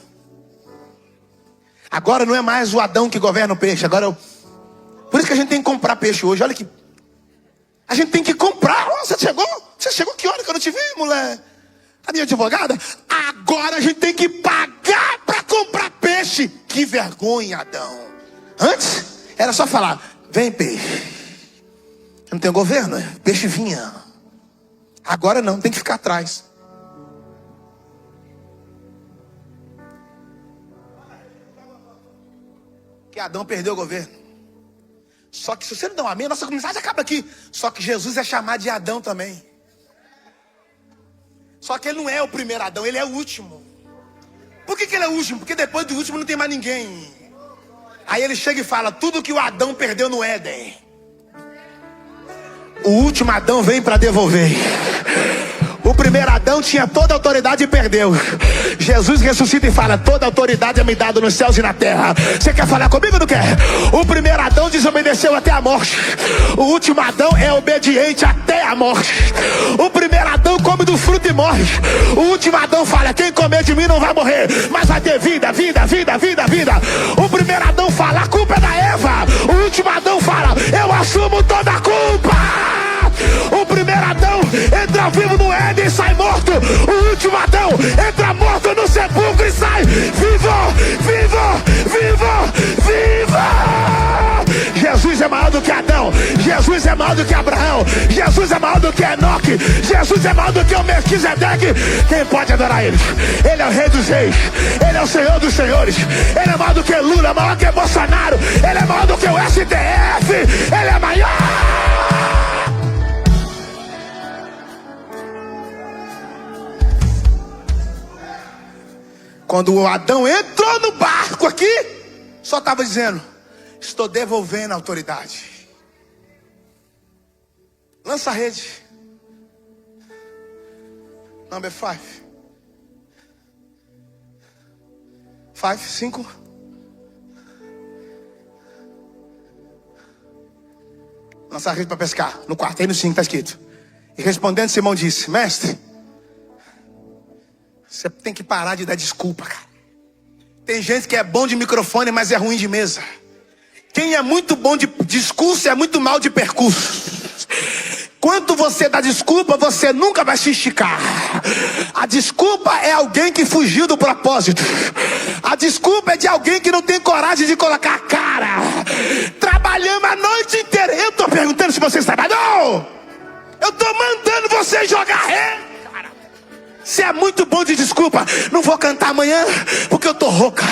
Agora não é mais o Adão que governa o peixe. Agora por isso que a gente tem que comprar peixe hoje. Olha que a gente tem que comprar. Oh, você chegou que hora que eu não te vi, mulher? A minha advogada. Agora a gente tem que pagar para comprar peixe. Que vergonha, Adão. Antes era só falar, vem peixe. Eu não tenho governo, peixe vinha. Agora não, tem que ficar atrás. Que Adão perdeu o governo. Só que se você não dá um amém, nossa mensagem acaba aqui. Só que Jesus é chamado de Adão também. Só que ele não é o primeiro Adão, ele é o último. Por que ele é o último? Porque depois do último não tem mais ninguém. Aí ele chega e fala, tudo que o Adão perdeu no Éden, o último Adão vem para devolver. O primeiro Adão tinha toda a autoridade e perdeu. Jesus ressuscita e fala: toda a autoridade é me dada nos céus e na terra. Você quer falar comigo ou não quer? O primeiro Adão desobedeceu até a morte. O último Adão é obediente até a morte. O primeiro Adão come do fruto e morre. O último Adão fala: quem comer de mim não vai morrer, mas vai ter vida, vida, vida, vida, vida. O primeiro Adão fala: a culpa é da Eva. O último Adão fala: eu assumo toda a culpa. O primeiro Adão entra vivo no Éden e sai morto. O último Adão entra morto no sepulcro e sai vivo, vivo, vivo, vivo. Jesus é maior do que Adão. Jesus é maior do que Abraão. Jesus é maior do que Enoque. Jesus é maior do que o Melquisedeque. Quem pode adorar ele? Ele é o rei dos reis. Ele é o senhor dos senhores. Ele é maior do que Lula, maior que Bolsonaro. Ele é maior do que o STF. Ele é maior. Quando o Adão entrou no barco aqui, só estava dizendo: estou devolvendo a autoridade. Lança a rede. Number 5. 5. Lança a rede para pescar. No quarto, aí no 5 está escrito: e respondendo, Simão disse: mestre, você tem que parar de dar desculpa, cara. Tem gente que é bom de microfone, mas é ruim de mesa. Quem é muito bom de discurso é muito mal de percurso. Quando você dá desculpa, você nunca vai se esticar. A desculpa é alguém que fugiu do propósito. A desculpa é de alguém que não tem coragem de colocar a cara. Trabalhamos a noite inteira. Eu estou perguntando se vocês trabalham. Eu estou mandando você jogar rede. Você é muito bom de desculpa. Não vou cantar amanhã porque eu tô rouca.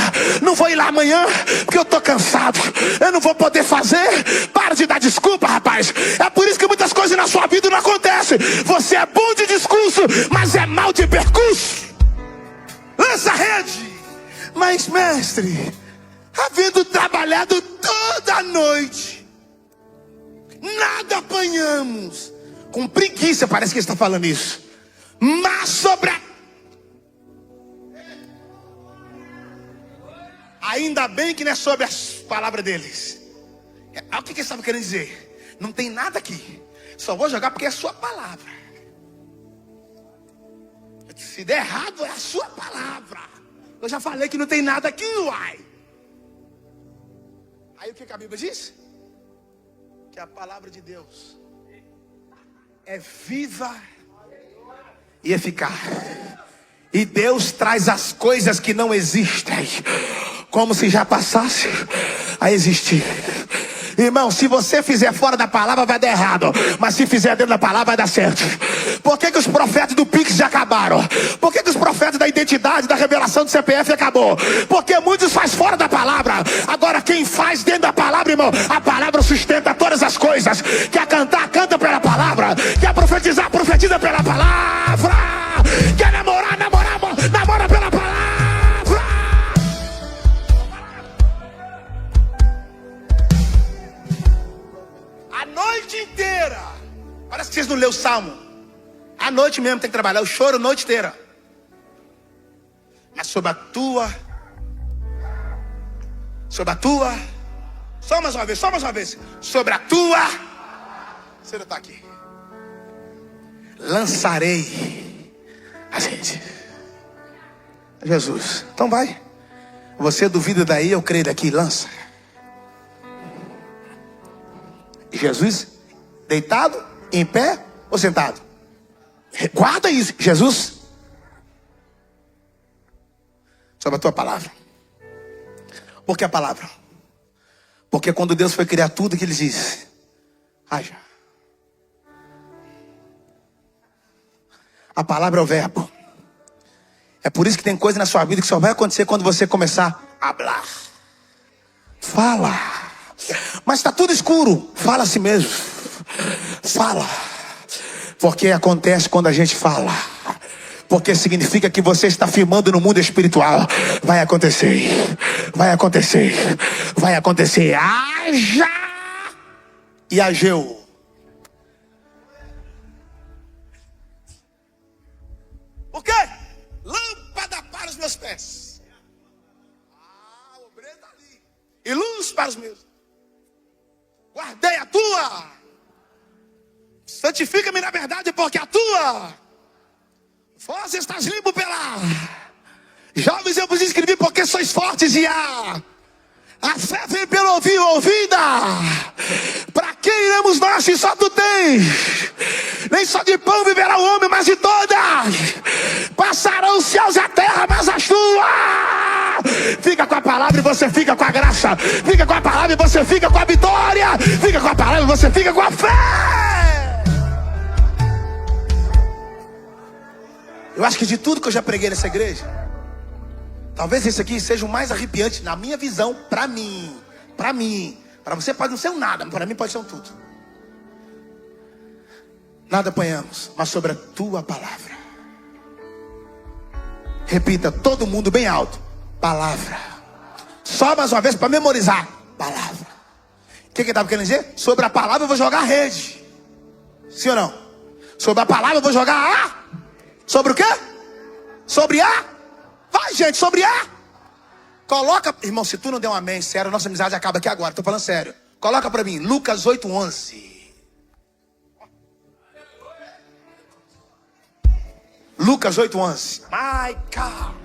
Não vou ir lá amanhã porque eu tô cansado. Eu não vou poder fazer. Para de dar desculpa, rapaz. É por isso que muitas coisas na sua vida não acontecem. Você é bom de discurso, mas é mal de percurso. Lança a rede. Mas, mestre, havendo trabalhado toda a noite, nada apanhamos. Com preguiça, parece que ele está falando isso. Mas sobre a... Ainda bem que não é sobre as palavras deles. O que ele estava querendo dizer? Não tem nada aqui. Só vou jogar porque é a sua palavra. Se der errado, é a sua palavra. Eu já falei que não tem nada aqui, uai. Aí o que a Bíblia diz? Que a palavra de Deus é viva e eficaz. E Deus traz as coisas que não existem como se já passasse a existir. Irmão, se você fizer fora da palavra vai dar errado, mas se fizer dentro da palavra vai dar certo. Por que os profetas do Pix já acabaram? Por que os profetas da identidade, da revelação do CPF acabou? Porque muitos faz fora da palavra. Agora quem faz dentro da palavra, irmão, a palavra sustenta todas as coisas. Quer cantar, canta pela palavra. Quer profetizar, profetiza pela palavra. Quer namorar, namora pela palavra. A noite inteira. Parece que vocês não lêem o Salmo. A noite mesmo tem que trabalhar. Eu choro a noite inteira. Mas sobre a tua. Só mais uma vez. Sobre a tua. Você não está aqui. Lançarei as redes. Jesus. Então vai. Você duvida daí, eu creio daqui. Lança. Jesus, deitado, em pé ou sentado? Guarda isso, Jesus. Sobre a tua palavra. Por que a palavra? Porque quando Deus foi criar tudo, que ele disse: haja. A palavra é o verbo. É por isso que tem coisa na sua vida que só vai acontecer quando você começar a falar. Fala. Mas está tudo escuro. Fala a si mesmo. Fala. Porque acontece quando a gente fala. Porque significa que você está firmando no mundo espiritual. Vai acontecer. Vai acontecer. Vai acontecer. Haja. E ageu. Santifica-me na verdade, porque a tua voz estás limpo pela... Jovens, eu vos escrevi porque sois fortes e a fé vem pelo ouvir, ouvida. Para quem iremos nós se só tu tens? Nem só de pão viverá o homem, mas de todas. Passarão os céus e a terra, mas as tuas. Fica com a palavra e você fica com a graça. Fica com a palavra e você fica com a vitória. Fica com a palavra e você fica com a fé. Eu acho que de tudo que eu já preguei nessa igreja, talvez esse aqui seja o mais arrepiante na minha visão, para mim. Para você pode não ser um nada, mas para mim pode ser um tudo. Nada apanhamos, mas sobre a tua palavra. Repita, todo mundo bem alto. Palavra. Só mais uma vez para memorizar. Palavra. O que ele estava querendo dizer? Sobre a palavra eu vou jogar a rede. Sim ou não? Sobre a palavra eu vou jogar a... Sobre o quê? Sobre a... Vai, gente, sobre a... Coloca... Irmão, se tu não der um amém, sério, nossa amizade acaba aqui agora. Estou falando sério. Coloca para mim, Lucas 8:11. Lucas 8:11. My God.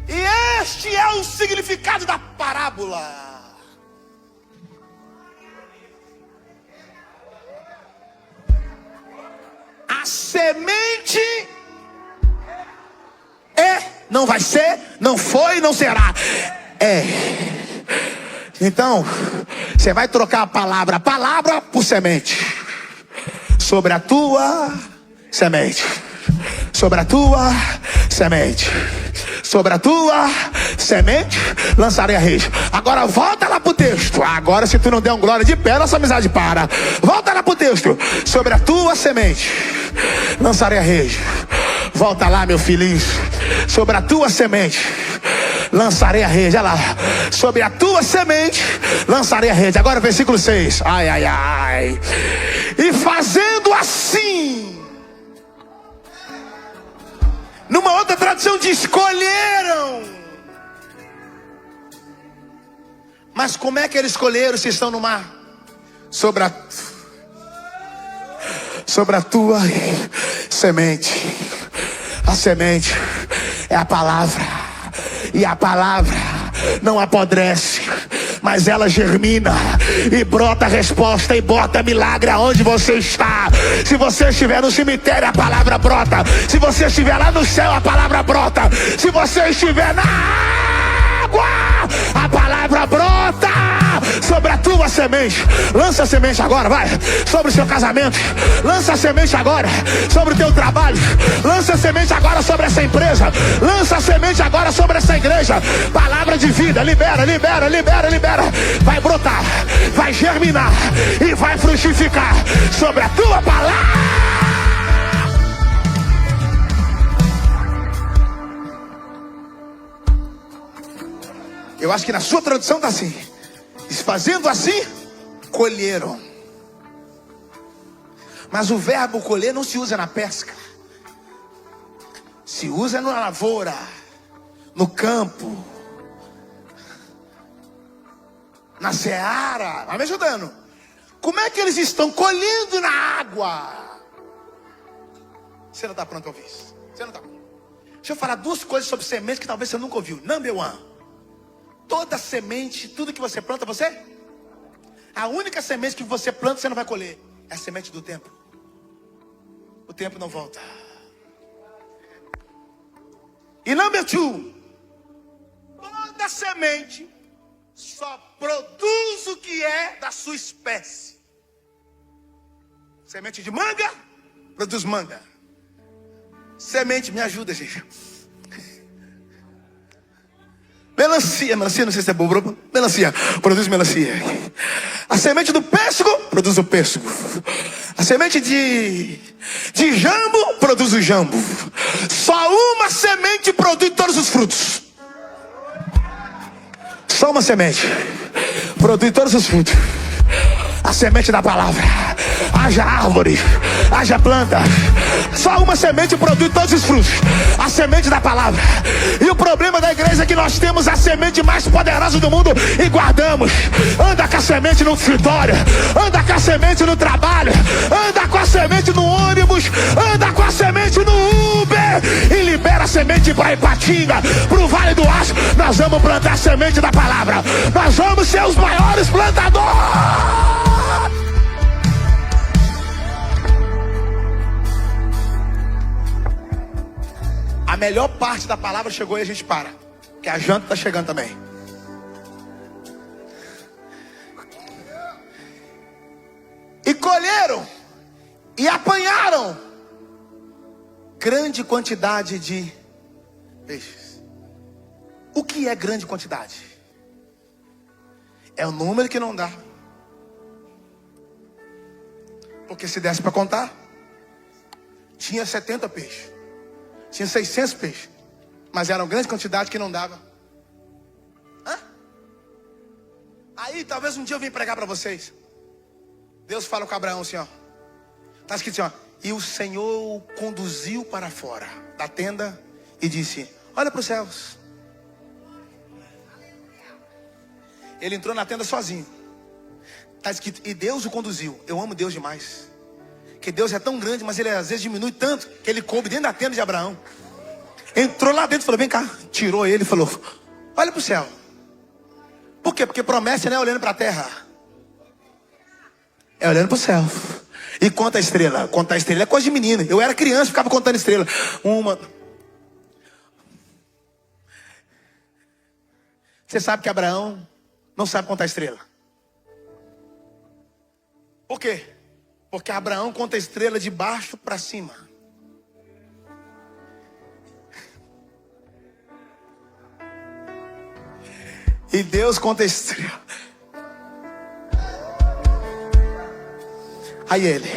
E este é o significado da parábola. A semente é, não vai ser, não foi, não será. É. Então, você vai trocar a palavra por semente. Sobre a tua semente. Sobre a tua semente. Sobre a tua semente lançarei a rede. Agora volta lá pro texto. Agora se tu não der um glória de pé, nossa amizade para. Volta lá pro texto. Sobre a tua semente lançarei a rede. Volta lá, meu filhinho. Sobre a tua semente lançarei a rede. Olha lá. Sobre a tua semente lançarei a rede. Agora versículo 6. Ai, ai, ai. E fazendo assim... Numa outra tradução diz, escolheram. Mas como é que eles escolheram se estão no mar? Sobre a tua semente. A semente é a palavra. E a palavra não apodrece, mas ela germina e brota resposta e bota milagre aonde você está. Se você estiver no cemitério, a palavra brota. Se você estiver lá no céu, a palavra brota. Se você estiver na água, a palavra brota. Sobre a tua semente. Lança a semente agora, vai. Sobre o seu casamento. Lança a semente agora. Sobre o teu trabalho. Lança a semente agora sobre essa empresa. Lança a semente agora sobre essa igreja. Palavra de vida. Libera, libera, libera, libera. Vai brotar, vai germinar e vai frutificar sobre a tua palavra. Eu acho que na sua tradução está assim. Fazendo assim, colheram. Mas o verbo colher não se usa na pesca. Se usa na lavoura, no campo, na seara. Vai me ajudando. Como é que eles estão colhendo na água? Você não está pronto para ouvir isso. Você não está pronto. Deixa eu falar duas coisas sobre semente que talvez você nunca ouviu. Number one. Toda semente, tudo que você planta, você... A única semente que você planta, você não vai colher. É a semente do tempo. O tempo não volta. E number two. Toda semente só produz o que é da sua espécie. Semente de manga, produz manga. Semente, me ajuda, gente. Melancia, não sei se é bom. Melancia, produz melancia. A semente do pêssego, produz o pêssego. A semente de jambo, produz o jambo. Só uma semente produz todos os frutos. Só uma semente produz todos os frutos. A semente da palavra. Haja árvore, haja planta. Só uma semente produz todos os frutos. A semente da palavra. E o problema da igreja é que nós temos a semente mais poderosa do mundo e guardamos. Anda com a semente no escritório, anda com a semente no trabalho, anda com a semente no ônibus, anda com a semente no Uber e libera a semente para Ipatinga, para o Vale do Aço. Nós vamos plantar a semente da palavra. Nós vamos ser os maiores plantadores. A melhor parte da palavra chegou e a gente para. Que a janta está chegando também. E colheram e apanharam grande quantidade de peixes. O que é grande quantidade? É o número que não dá. Porque se desse para contar, tinha 70 peixes. Tinha 600 peixes. Mas era uma grande quantidade que não dava. Aí talvez um dia eu vim pregar para vocês. Deus fala com Abraão assim, ó. Está escrito assim, ó. E o Senhor o conduziu para fora da tenda e disse: olha para os céus. Ele entrou na tenda sozinho. Está escrito, e Deus o conduziu. Eu amo Deus demais. Que Deus é tão grande, mas ele às vezes diminui tanto que ele coube dentro da tenda de Abraão. Entrou lá dentro e falou, vem cá. Tirou ele e falou, olha para o céu. Por quê? Porque promessa não é olhando para a terra, é olhando para o céu. E conta a estrela. Contar a estrela é coisa de menina. Eu era criança, ficava contando estrela. Você sabe que Abraão não sabe contar estrela. Por quê? Porque Abraão conta a estrela de baixo para cima. E Deus conta a estrela. Aí ele: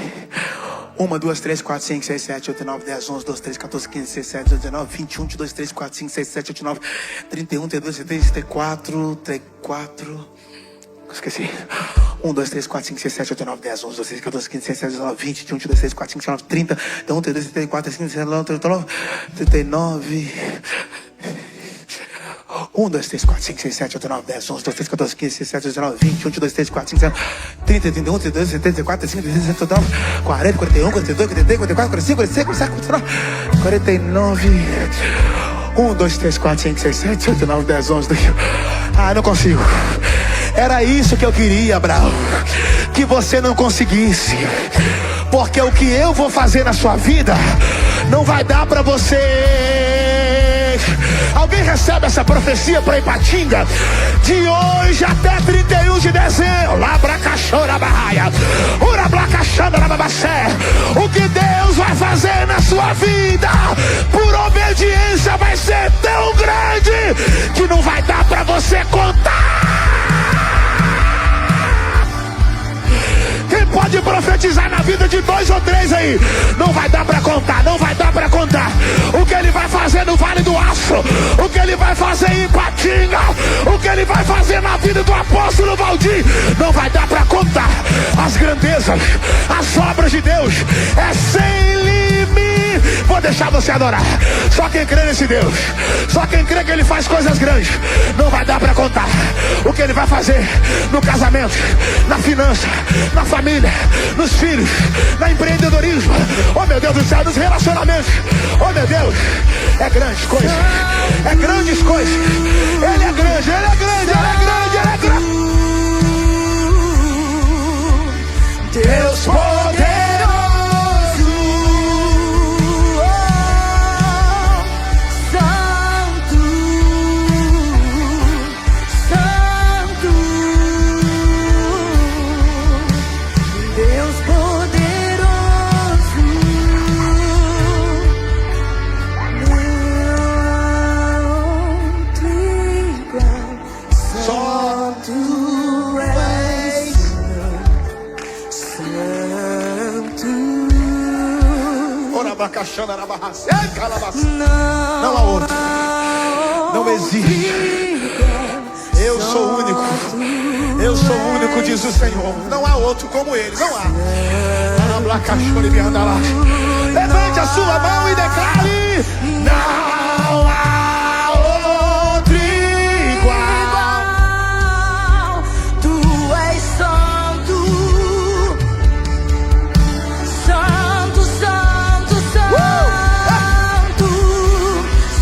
1, 2, 3, 4, 5, 6, 7, 8, 9, 10, 11, 12, 13, 14, 15, 16, 17, 18, 19, 21, 22, 23, 24, 25, 26, 27, 28, 29, 31, 32, 33, 34, 34. Esqueci. 1, 2, 3, 4, 5, 6, 7, 8, 9, 10, 11, 12, 13, 14, 15, 16, 17, 19, 20, 21, 22, 23, 24, 25, 26, 30, 31, 32, 34, 35, 36, 39. 1, 2, 3, 4, 5, 6, 7, 8, 9, 10, 11, 12, 13, 14, 15, 16, 17, 19, 20, 21, 22, 23, 24, 25, 30, 31, 32, 34, 35, 36, 39, 40, 41, 42, 43, 44, 45, 46, 47, 49. 1, 2, 3, 4, 5, 6, 7, 8, 9, 10, 11, 12. Ah, não consigo. Era isso que eu queria, Abraão. Que você não conseguisse. Porque o que eu vou fazer na sua vida não vai dar para você. Alguém recebe essa profecia para Ipatinga? De hoje até 31 de dezembro. O que Deus vai fazer na sua vida por obediência vai ser tão grande que não vai dar para você contar. Quem pode profetizar na vida de 2 ou 3 aí? Não vai dar para contar, não vai dar para contar. O que ele vai fazer no Vale do Aço, o que ele vai fazer em Ipatinga, o que ele vai fazer na vida do apóstolo Valdir, não vai dar para contar. As grandezas, as obras de Deus é sem limite. Vou deixar você adorar. Só quem crê nesse Deus, só quem crê que ele faz coisas grandes, não vai dar para contar. O que ele vai fazer no casamento, na finança, na família, nos filhos, na empreendedorismo, oh meu Deus do céu, nos relacionamentos, oh meu Deus, é grandes coisas, é grandes coisas. Ele é grande, ele é grande, ele é grande, ele é grande. Deus poderoso, não há outro, não existe. Eu sou único. Eu sou único, diz o Senhor. Não há outro como ele, não há. Levante a sua mão e declare: não há outro igual. Tu és santo, santo, santo, santo,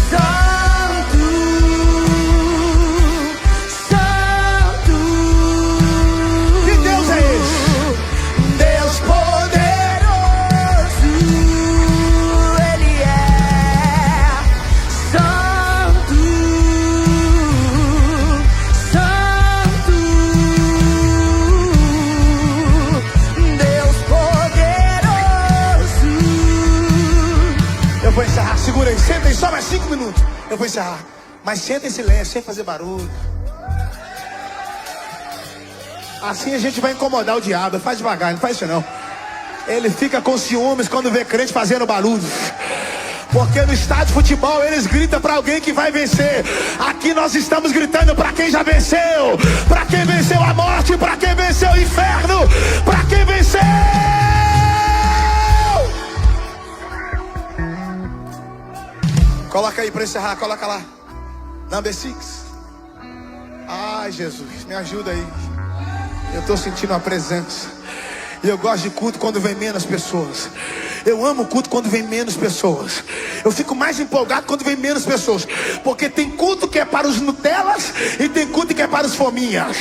santo, santo. Que Deus é esse? Deus poderoso, Ele é santo, santo. Deus poderoso. Eu vou encerrar, segura aí, senta aí, só mais 5 minutos. Eu vou encerrar, mas senta em silêncio, sem fazer barulho. Assim a gente vai incomodar o diabo. Faz devagar, não faz isso não. Ele fica com ciúmes quando vê crente fazendo barulho. Porque no estádio de futebol eles gritam para alguém que vai vencer. Aqui nós estamos gritando para quem já venceu, para quem venceu a morte, para quem venceu o inferno, para quem venceu. Coloca aí para encerrar, coloca lá. Number 6. Ai, Jesus, me ajuda aí. Eu estou sentindo a presença. E eu gosto de culto quando vem menos pessoas. Eu amo culto quando vem menos pessoas. Eu fico mais empolgado quando vem menos pessoas. Porque tem culto que é para os Nutelas e tem culto que é para os fominhas.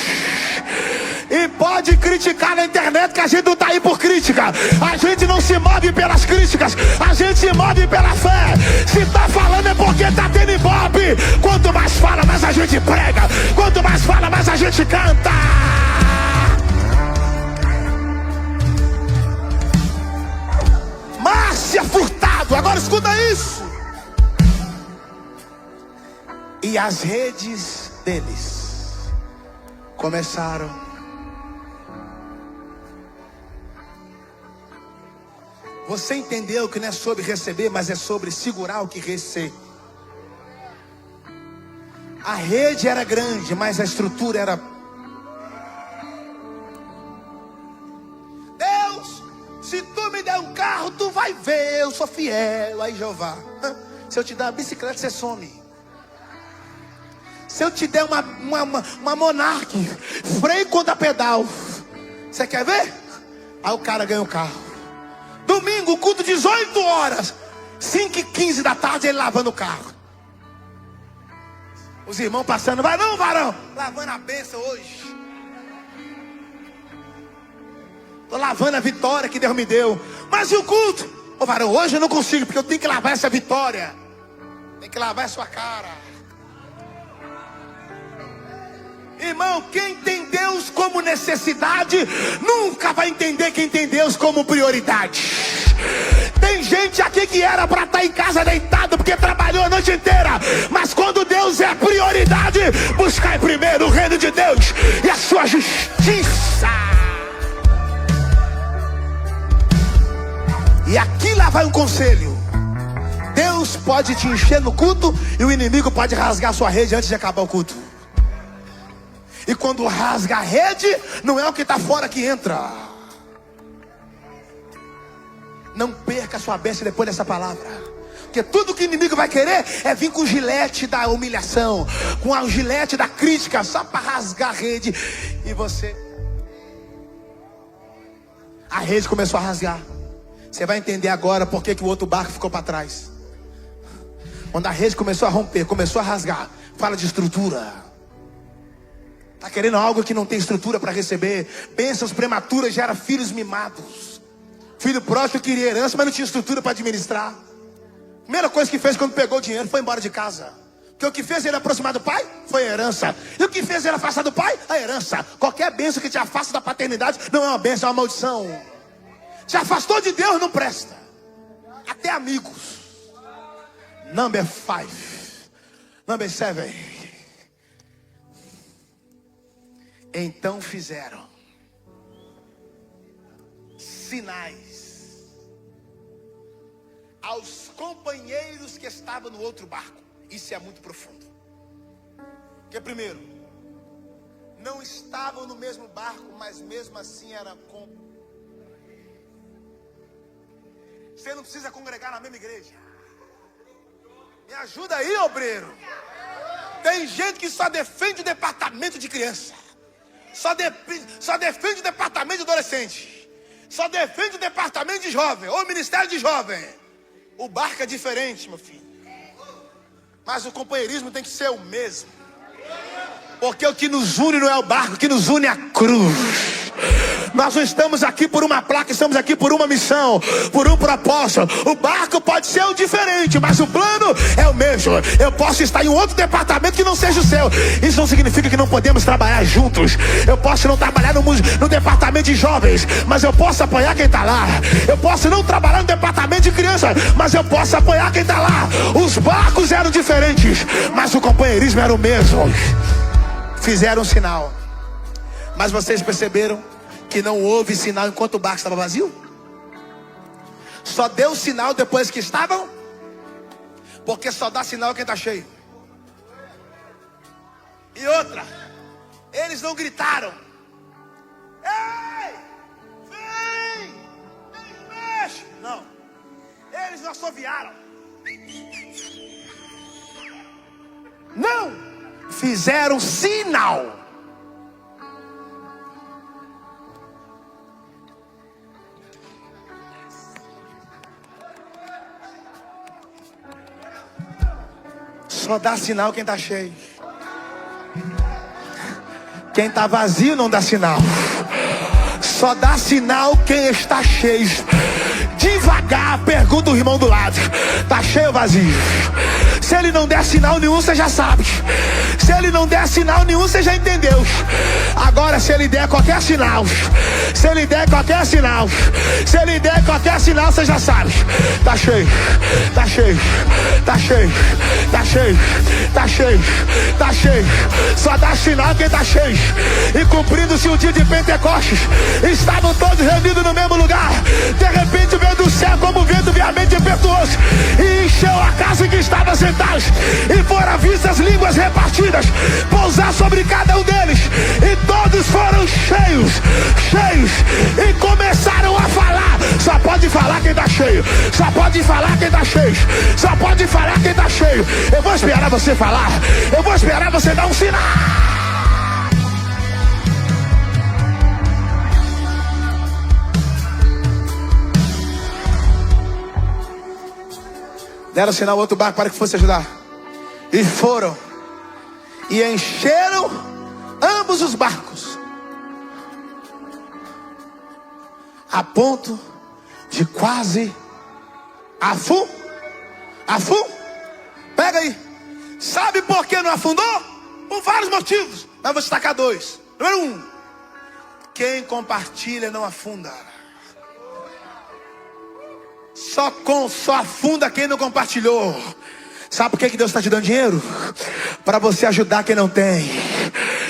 E pode criticar na internet que a gente não está aí por crítica. A gente não se move pelas críticas, a gente se move pela fé. Se está falando é porque está tendo ibope. Quanto mais fala, mais a gente prega. Quanto mais fala, mais a gente canta. Márcia Furtado, agora escuta isso. E as redes deles começaram. Você entendeu que não é sobre receber, mas é sobre segurar o que recebe. A rede era grande, mas a estrutura era... Deus, se tu me der um carro, tu vai ver, eu sou fiel. Aí Jeová, se eu te der uma bicicleta, você some. Se eu te der uma Monark, freio contra pedal, você quer ver? Aí o cara ganha o carro. Domingo, culto 18 horas, 5h15 da tarde, ele lavando o carro. Os irmãos passando, vai não, varão, lavando a bênção hoje. Tô lavando a vitória que Deus me deu. Mas e o culto? Ô varão, hoje eu não consigo, porque eu tenho que lavar essa vitória. Tem que lavar a sua cara. Irmão, quem tem Deus como necessidade nunca vai entender quem tem Deus como prioridade. Tem gente aqui que era para estar em casa deitado porque trabalhou a noite inteira. Mas quando Deus é prioridade, buscai primeiro o reino de Deus e a sua justiça. E aqui lá vai um conselho. Deus pode te encher no culto e o inimigo pode rasgar sua rede antes de acabar o culto. E quando rasga a rede, não é o que está fora que entra. Não perca a sua bênção depois dessa palavra. Porque tudo que o inimigo vai querer é vir com o gilete da humilhação, com o gilete da crítica, só para rasgar a rede. E você... A rede começou a rasgar. Você vai entender agora por que o outro barco ficou para trás. Quando a rede começou a romper, começou a rasgar. Fala de estrutura. Está querendo algo que não tem estrutura para receber. Bênçãos prematuras gera filhos mimados. Filho pródigo queria herança, mas não tinha estrutura para administrar. Primeira coisa que fez quando pegou o dinheiro foi embora de casa. Porque o que fez ele aproximar do pai foi a herança. E o que fez ele afastar do pai? A herança. Qualquer bênção que te afasta da paternidade não é uma bênção, é uma maldição. Te afastou de Deus, não presta. Até amigos. Number 5. Number 7. Então fizeram sinais aos companheiros que estavam no outro barco. Isso é muito profundo. Porque primeiro, não estavam no mesmo barco, mas mesmo assim era com. Você não precisa congregar na mesma igreja. Me ajuda aí, obreiro. Tem gente que só defende o departamento de criança, só defende o departamento de adolescente, só defende o departamento de jovem, ou o ministério de jovem. O barco é diferente, meu filho. Mas o companheirismo tem que ser o mesmo. Porque o que nos une não é o barco, o que nos une é a cruz. Nós não estamos aqui por uma placa, estamos aqui por uma missão, por um propósito. O barco pode ser o diferente, mas o plano é o mesmo. Eu posso estar em um outro departamento que não seja o seu. Isso não significa que não podemos trabalhar juntos. Eu posso não trabalhar no departamento de jovens, mas eu posso apoiar quem está lá. Eu posso não trabalhar no departamento de crianças, mas eu posso apoiar quem está lá. Os barcos eram diferentes, mas o companheirismo era o mesmo. Fizeram um sinal, mas vocês perceberam que não houve sinal enquanto o barco estava vazio? Só deu sinal depois que estavam, porque só dá sinal quem está cheio. E outra, eles não gritaram: ei, vem, mexe. Não, eles não assoviaram. Não, fizeram sinal. Só dá sinal quem está cheio. Quem está vazio não dá sinal. Só dá sinal quem está cheio. Devagar, pergunta o irmão do lado: está cheio ou vazio? Se ele não der sinal nenhum, você já sabe. Se ele não der sinal nenhum, você já entendeu. Agora, se ele der qualquer sinal, se ele der qualquer sinal, se ele der qualquer sinal, você já sabe. Tá cheio, tá cheio, tá cheio, tá cheio, tá cheio, tá cheio. Só dá sinal quem tá cheio. E cumprindo-se o dia de Pentecostes, estavam todos reunidos no mesmo lugar. De repente veio do céu como vento viamente impetuoso e encheu a casa em que estava sentados. E foram vistas línguas repartidas pousar sobre cada um deles. E todos foram cheios, cheios, e começaram a falar. Só pode falar quem tá cheio. Só pode falar quem tá cheio. Só pode falar quem tá cheio. Eu vou esperar você falar. Eu vou esperar você dar um sinal. Deram sinal ao outro barco para que fosse ajudar. E foram. E encheram ambos os barcos, a ponto de quase afundar. Pega aí. Sabe por que não afundou? Por vários motivos, mas vou destacar dois. Número 1, quem compartilha não afunda. Só afunda quem não compartilhou. Sabe por que Deus está te dando dinheiro? Para você ajudar quem não tem.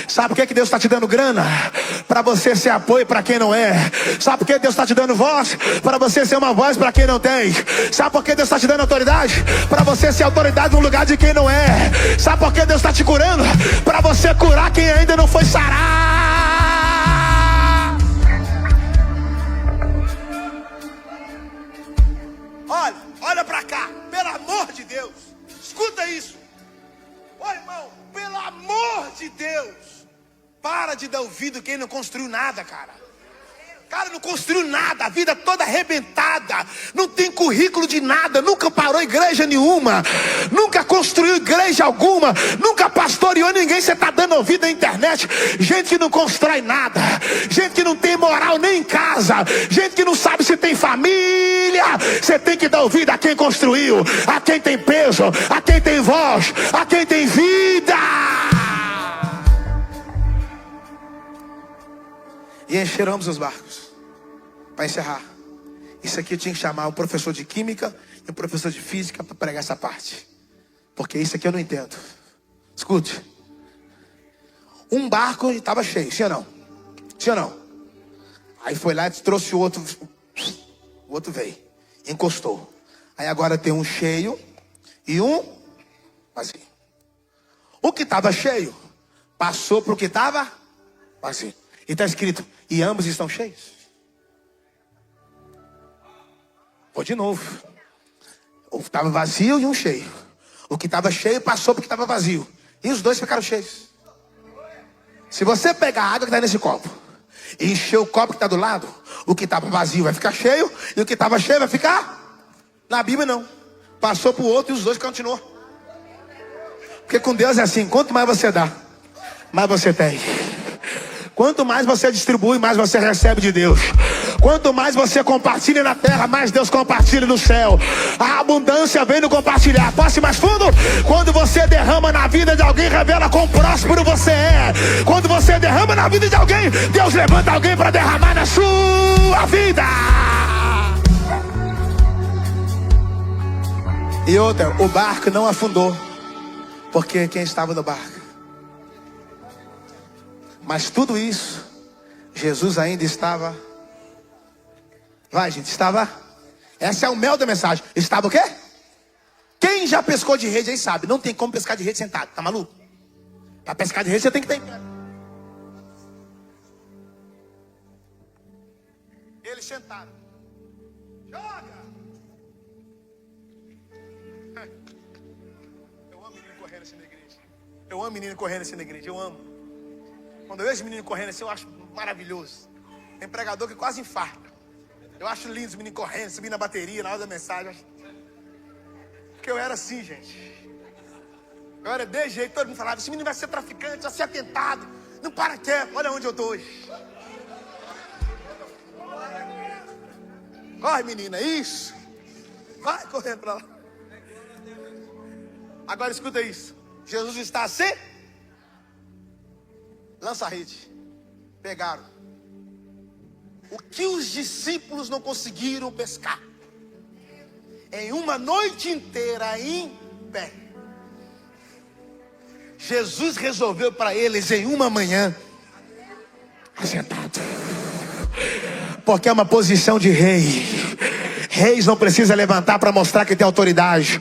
Sabe por que Deus está te dando grana? Para você ser apoio para quem não é. Sabe por que Deus está te dando voz? Para você ser uma voz para quem não tem. Sabe por que Deus está te dando autoridade? Para você ser autoridade no lugar de quem não é. Sabe por que Deus está te curando? Para você curar quem ainda não foi sarado. Olha para cá, pelo amor de Deus. Escuta isso. Ô irmão, pelo amor de Deus, para de dar ouvido quem não construiu nada, cara. Cara, não construiu nada, a vida toda arrebentada, não tem currículo de nada, nunca parou igreja nenhuma, nunca construiu igreja alguma, nunca pastoreou ninguém. Você está dando ouvido na internet, gente que não constrói nada, gente que não tem moral nem em casa, gente que não sabe se tem família. Você tem que dar ouvido a quem construiu, a quem tem peso, a quem tem voz, a quem tem vida. E encheramos os barcos. Para encerrar, isso aqui eu tinha que chamar um professor de química e um professor de física para pregar essa parte, porque isso aqui eu não entendo. Escute. Um barco estava cheio, sim ou não? Sim ou não? Aí foi lá e trouxe o outro veio, encostou. Aí agora tem um cheio e um vazio. O que estava cheio passou para o que estava Vazio. E está escrito, e ambos estão cheios. Vou de novo. O que estava vazio e um cheio. O que estava cheio passou para o que estava vazio. E os dois ficaram cheios. Se você pegar a água que está nesse copo e encher o copo que está do lado, o que estava vazio vai ficar cheio e o que estava cheio vai ficar. Na Bíblia não. Passou para o outro e os dois continuam. Porque com Deus é assim, quanto mais você dá, mais você tem. Quanto mais você distribui, mais você recebe de Deus. Quanto mais você compartilha na terra, mais Deus compartilha no céu. A abundância vem no compartilhar. Posso ir mais fundo? Quando você derrama na vida de alguém, revela quão próspero você é. Quando você derrama na vida de alguém, Deus levanta alguém para derramar na sua vida. E outra, o barco não afundou, porque quem estava no barco. Mas tudo isso, Jesus ainda estava. Vai, gente, estava. Essa é o mel da mensagem. Estava o quê? Quem já pescou de rede aí sabe. Não tem como pescar de rede sentado. Tá maluco? Para pescar de rede você tem que ter em pé. Eles sentaram. Joga! Eu amo menino correndo assim na igreja. Eu amo menino correndo assim na igreja. Eu amo. Quando eu vejo menino correndo assim, eu acho maravilhoso. Tem pregador que quase infarta. Eu acho lindo os meninos correndo, subindo na bateria, na hora da mensagem. Porque eu era assim, gente. Eu era desse jeito, todo mundo falava, esse menino vai ser traficante, vai ser atentado. Não para quieto, olha onde eu estou hoje. Corre, menina, isso. Vai correndo para lá. Agora escuta isso. Jesus está assim. Lança a rede. Pegaram. O que os discípulos não conseguiram pescar em uma noite inteira em pé, Jesus resolveu para eles em uma manhã, assentado. Porque é uma posição de rei. Reis não precisa levantar para mostrar que tem autoridade.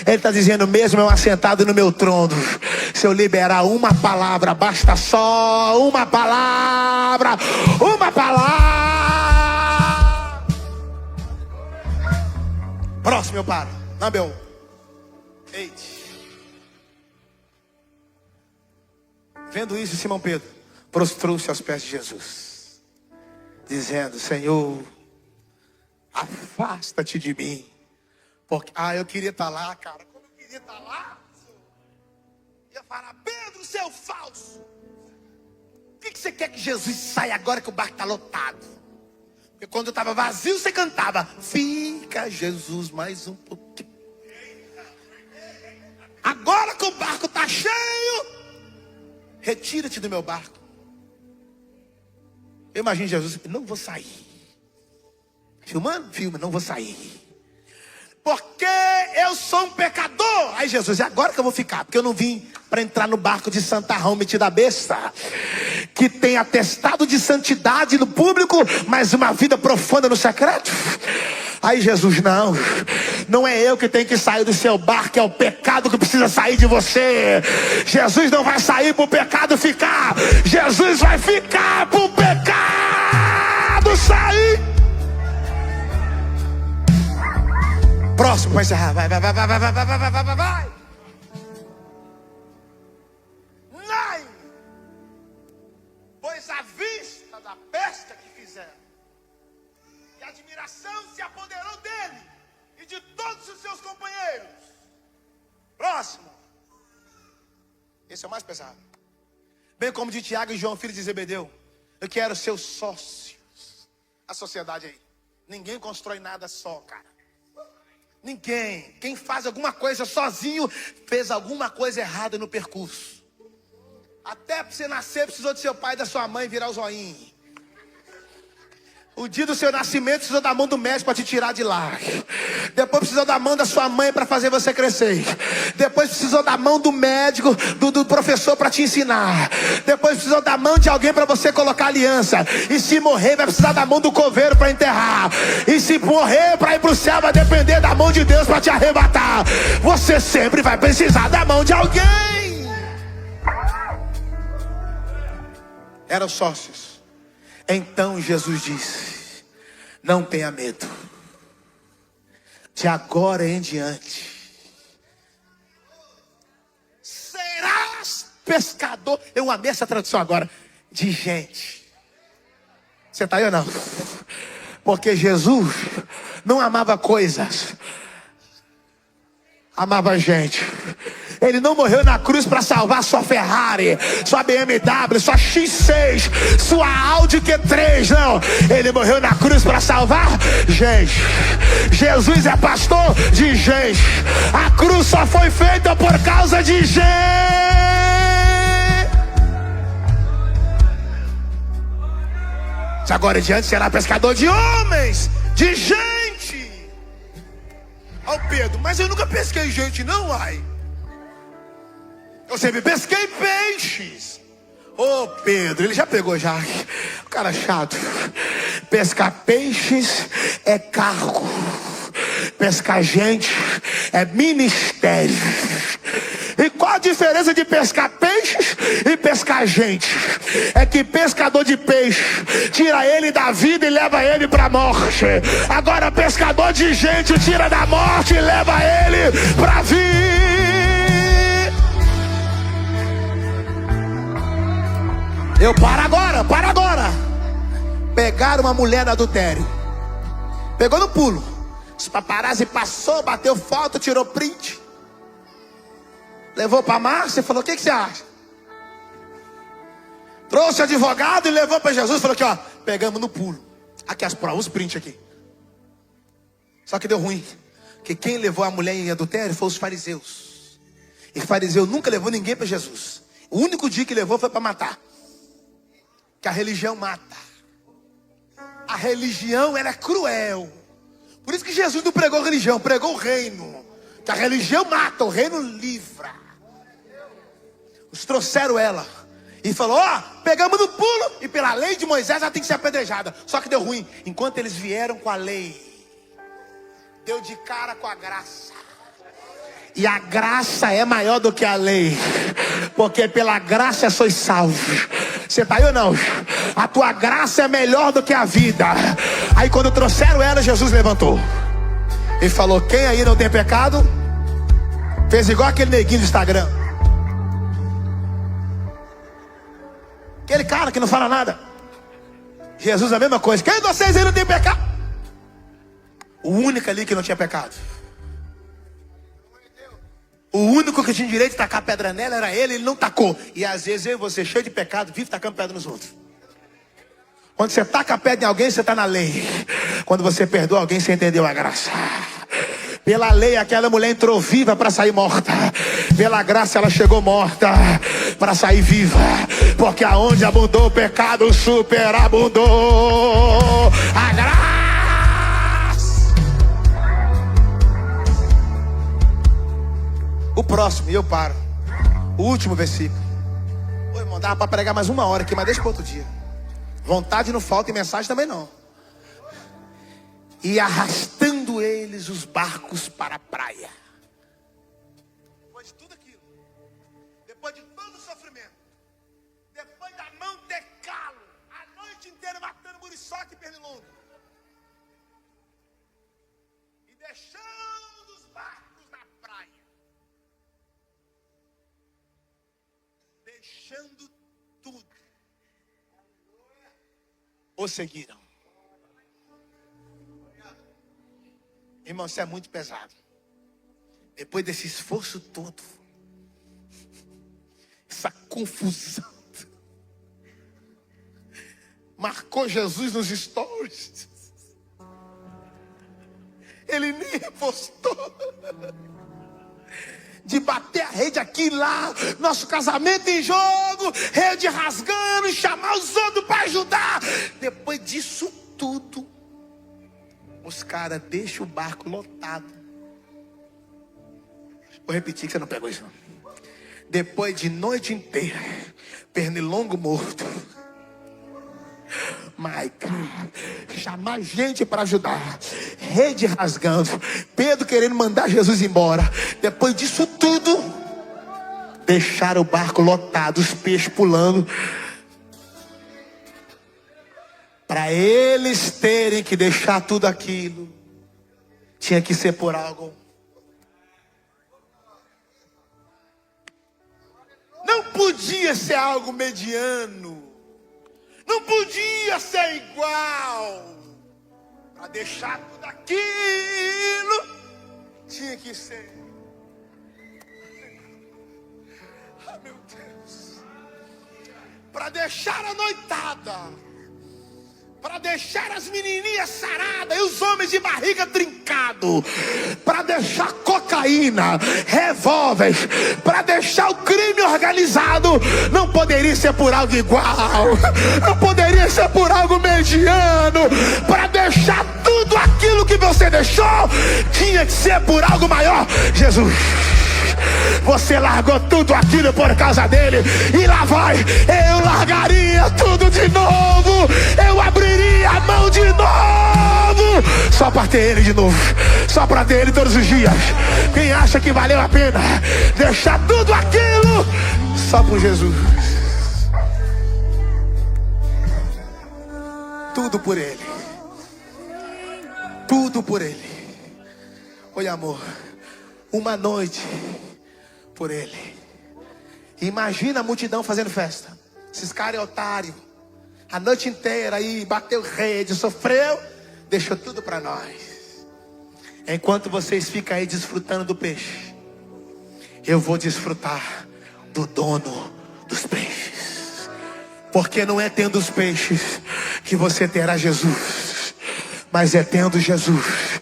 Ele está dizendo, mesmo eu assentado no meu trono, se eu liberar uma palavra, basta só uma palavra. Uma palavra. Próximo, eu paro. Number 1. 8. Vendo isso, Simão Pedro prostrou-se aos pés de Jesus, dizendo, Senhor, afasta-te de mim. Porque, eu queria estar lá, cara. Como eu queria estar lá, ia falar, Pedro, seu falso. Por que você quer que Jesus saia agora que o barco está lotado? Porque quando estava vazio, você cantava, fica Jesus mais um pouquinho. Agora que o barco está cheio, retira-te do meu barco. Eu imagino Jesus, não vou sair. Filmando? Filma, não vou sair. Porque eu sou um pecador. Aí Jesus, é agora que eu vou ficar. Porque eu não vim para entrar no barco de santarrão metida besta, que tem atestado de santidade no público, mas uma vida profana no secreto. Aí Jesus, não é eu que tenho que sair do seu barco, é o pecado que precisa sair de você. Jesus não vai sair para o pecado ficar. Jesus vai ficar para o pecado sair. Próximo, vai encerrar. Vai. 9. Pois à vista da pesca que fizeram, e a admiração se apoderou dele e de todos os seus companheiros. Próximo. Esse é o mais pesado. Bem como de Tiago e João, filhos de Zebedeu, eu quero seus sócios. A sociedade aí. Ninguém constrói nada só, cara. Ninguém. Quem faz alguma coisa sozinho fez alguma coisa errada no percurso. Até para você nascer precisou do seu pai e da sua mãe virar o zoinho. O dia do seu nascimento precisou da mão do médico para te tirar de lá. Depois precisou da mão da sua mãe para fazer você crescer. Depois precisou da mão do médico, do professor para te ensinar. Depois precisou da mão de alguém para você colocar aliança. E se morrer vai precisar da mão do coveiro para enterrar. E se morrer para ir para o céu vai depender da mão de Deus para te arrebatar. Você sempre vai precisar da mão de alguém. Eram sócios. Então Jesus disse: não tenha medo. De agora em diante serás pescador. Eu amei essa tradução agora. De gente. Você está aí ou não? Porque Jesus não amava coisas, amava gente. Ele não morreu na cruz para salvar sua Ferrari, sua BMW, sua X6, sua Audi Q3, não. Ele morreu na cruz para salvar gente. Jesus é pastor de gente. A cruz só foi feita por causa de gente. De agora em diante será pescador de homens, de gente. Ó Pedro, mas eu nunca pesquei gente não, ai. Eu sempre pesquei peixes. Ô Pedro, ele já pegou já. O cara chato. Pescar peixes é cargo. Pescar gente é ministério. E qual a diferença de pescar peixes e pescar gente? É que pescador de peixe tira ele da vida e leva ele para a morte. Agora pescador de gente tira da morte e leva ele para a vida. Para agora. Pegaram uma mulher no adultério. Pegou no pulo. Os paparazzi passou, bateu foto, tirou print. Levou para Márcia e falou: o que você acha? Trouxe advogado e levou para Jesus. Falou aqui, ó, pegamos no pulo. Aqui as provas, os print aqui. Só que deu ruim. Porque quem levou a mulher em adultério foi os fariseus. E fariseu nunca levou ninguém para Jesus. O único dia que levou foi para matar. Que a religião mata. A religião, ela é cruel. Por isso que Jesus não pregou religião, pregou o reino. Que a religião mata, o reino livra. Os trouxeram ela e falou: ó, pegamos no pulo e pela lei de Moisés ela tem que ser apedrejada. Só que deu ruim. Enquanto eles vieram com a lei, deu de cara com a graça. E a graça é maior do que a lei. Porque pela graça sois salvos. Você está aí ou não? A tua graça é melhor do que a vida. Aí quando trouxeram ela, Jesus levantou e falou: quem aí não tem pecado? Fez igual aquele neguinho do Instagram. Aquele cara que não fala nada. Jesus a mesma coisa. Quem de vocês aí não tem pecado? O único ali que não tinha pecado. O único que tinha direito de tacar pedra nela era ele não tacou. E às vezes eu e você, cheio de pecado, vive tacando pedra nos outros. Quando você taca a pedra em alguém, você está na lei. Quando você perdoa alguém, você entendeu a graça. Pela lei, aquela mulher entrou viva para sair morta. Pela graça, ela chegou morta para sair viva. Porque aonde abundou o pecado, superabundou a graça. O próximo, e eu paro. O último versículo. Ô irmão, dava para pregar mais 1 hora aqui, mas deixa para outro dia. Vontade não falta e mensagem também não. E arrastando eles os barcos para a praia. Depois de tudo aquilo, depois de todo o sofrimento, depois da mão de calo, a noite inteira matando muriçoca e pernilongo, e deixando os barcos na praia, deixando tudo, o seguiram. Irmão, isso é muito pesado. Depois desse esforço todo, essa confusão, marcou Jesus nos stories. Ele nem repostou. De bater a rede aqui e lá, nosso casamento em jogo, rede rasgando, chamar os outros para ajudar. Depois disso tudo, os caras deixam o barco lotado. Vou repetir que você não pegou isso não. Depois de noite inteira, pernilongo morto, my God, chamar gente para ajudar, rede rasgando, Pedro querendo mandar Jesus embora. Depois disso tudo, deixaram o barco lotado, os peixes pulando. para eles terem que deixar tudo aquilo, tinha que ser por algo. Não podia ser algo mediano. Não podia ser igual. Para deixar tudo aquilo, tinha que ser. Ah, meu Deus. Para deixar a noitada, para deixar as menininhas saradas e os homens de barriga trincado, para deixar cocaína, revólveres, para deixar o crime organizado, não poderia ser por algo igual, não poderia ser por algo mediano. Para deixar tudo aquilo que você deixou, tinha que ser por algo maior. Jesus, você largou tudo aquilo por causa dele, e lá vai, eu largaria tudo de novo, eu abriria a mão de novo, só para ter ele de novo, só para ter ele todos os dias. Quem acha que valeu a pena deixar tudo aquilo só por Jesus? Tudo por ele, tudo por ele. Oi, amor, uma noite por ele. Imagina a multidão fazendo festa. Esses caras é otário. A noite inteira aí, bateu rede, sofreu, deixou tudo para nós. Enquanto vocês ficam aí desfrutando do peixe, eu vou desfrutar do dono dos peixes. Porque não é tendo os peixes que você terá Jesus, mas é tendo Jesus.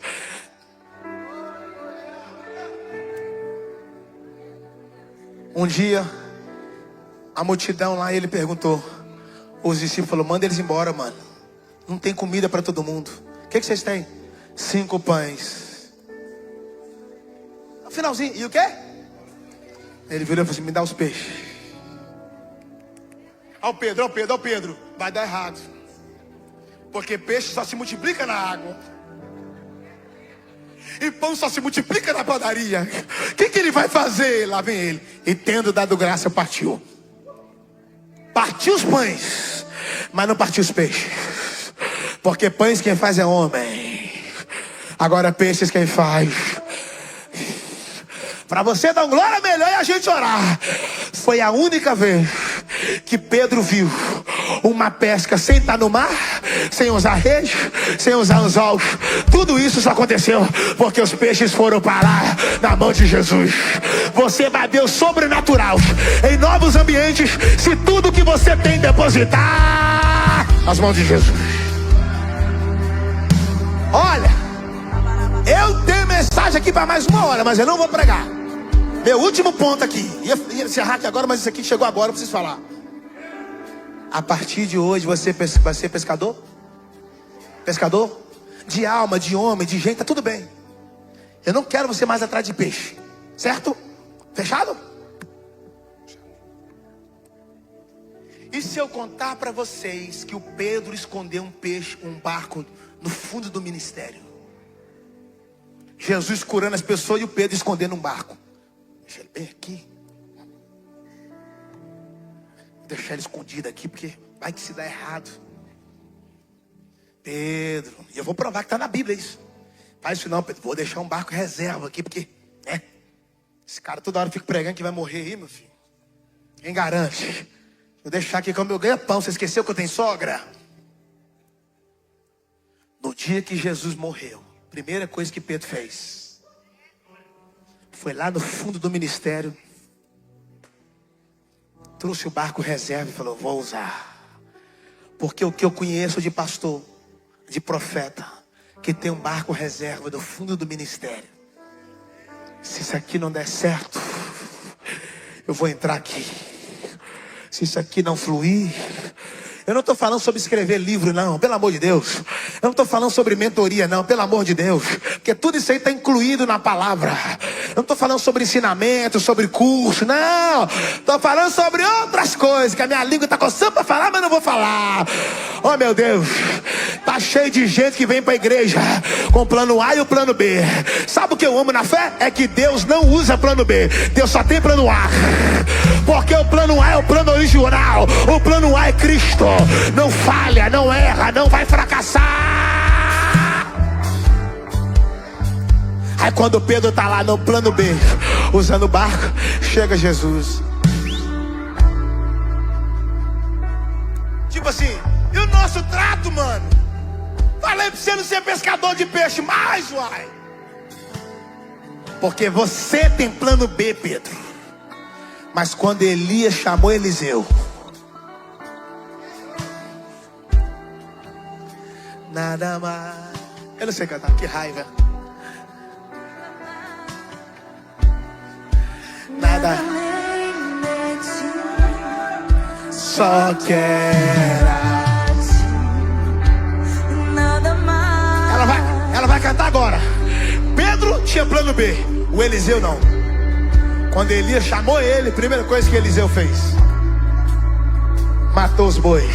Um dia, a multidão lá, ele perguntou, os discípulos falaram, manda eles embora, mano. Não tem comida para todo mundo. O que vocês têm? 5 pães. No finalzinho, e o quê? Ele virou e falou assim, me dá os peixes. Ó Pedro, vai dar errado. Porque peixe só se multiplica na água. E pão só se multiplica na padaria. O que ele vai fazer? Lá vem ele. E tendo dado graça, partiu. Partiu os pães, mas não partiu os peixes. Porque pães quem faz é homem. Agora peixes quem faz. Para você dar um glória, melhor é a gente orar. Foi a única vez que Pedro viu uma pesca sem estar no mar, sem usar rede, sem usar anzol. Tudo isso só aconteceu porque os peixes foram parar na mão de Jesus. Você vai ver o sobrenatural em novos ambientes se tudo que você tem depositar nas mãos de Jesus. Olha, eu tenho mensagem aqui para mais 1 hora, mas eu não vou pregar. Meu último ponto aqui, ia encerrar aqui agora, mas isso aqui chegou agora, eu preciso falar. A partir de hoje você vai ser pescador? Pescador? De alma, de homem, de gente, tá tudo bem. Eu não quero você mais atrás de peixe. Certo? Fechado? E se eu contar para vocês que o Pedro escondeu um barco no fundo do ministério? Jesus curando as pessoas e o Pedro escondendo um barco. Deixa ele bem aqui. Vou deixar ele escondido aqui, porque vai que se dá errado. Pedro, e eu vou provar que está na Bíblia isso. Faz isso não, Pedro. Vou deixar um barco reserva aqui, porque esse cara toda hora fica pregando que vai morrer aí, meu filho. Quem garante? Vou deixar aqui como eu ganho pão. Você esqueceu que eu tenho sogra? No dia que Jesus morreu, a primeira coisa que Pedro fez foi lá no fundo do ministério, trouxe o barco reserva e falou, vou usar. Porque o que eu conheço de pastor, de profeta, que tem um barco reserva no fundo do ministério, se isso aqui não der certo, eu vou entrar aqui. Se isso aqui não fluir, eu não estou falando sobre escrever livro não, pelo amor de Deus. Eu não estou falando sobre mentoria não, pelo amor de Deus. Porque tudo isso aí está incluído na palavra. Eu não estou falando sobre ensinamento, sobre curso, não. Estou falando sobre outras coisas, que a minha língua está coçando para falar, mas não vou falar. Oh meu Deus, tá cheio de gente que vem para a igreja com o plano A e o plano B. Sabe o que eu amo na fé? É que Deus não usa plano B, Deus só tem plano A. Porque o plano A é o plano original. O plano A é Cristo. Não falha, não erra, não vai fracassar. Aí quando Pedro está lá no plano B, usando o barco, chega Jesus. Tipo assim, e o nosso trato, mano? Falei pra você não ser pescador de peixe mais, uai. Porque você tem plano B, Pedro. Mas quando Elias chamou Eliseu, nada mais. Eu não sei cantar, que raiva. Nada. Só quero. Ela vai cantar agora. Pedro tinha plano B, o Eliseu não. Quando Elias chamou ele, a primeira coisa que Eliseu fez: matou os bois.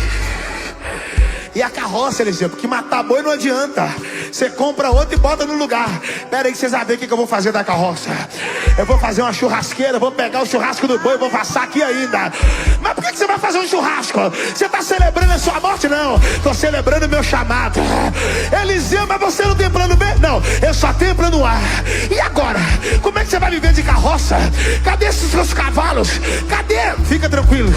E a carroça, Eliseu, porque matar boi não adianta. Você compra outro e bota no lugar. Pera aí que vocês vão ver o que eu vou fazer da carroça. Eu vou fazer uma churrasqueira, vou pegar o churrasco do boi e vou passar aqui ainda. Mas por que você vai fazer um churrasco? Você está celebrando a sua morte? Não, estou celebrando o meu chamado. Eliseu, mas você não tem plano B? Não, eu só tenho plano A. E agora? Como é que você vai viver de carroça? Cadê esses seus cavalos? Cadê? Fica tranquilo.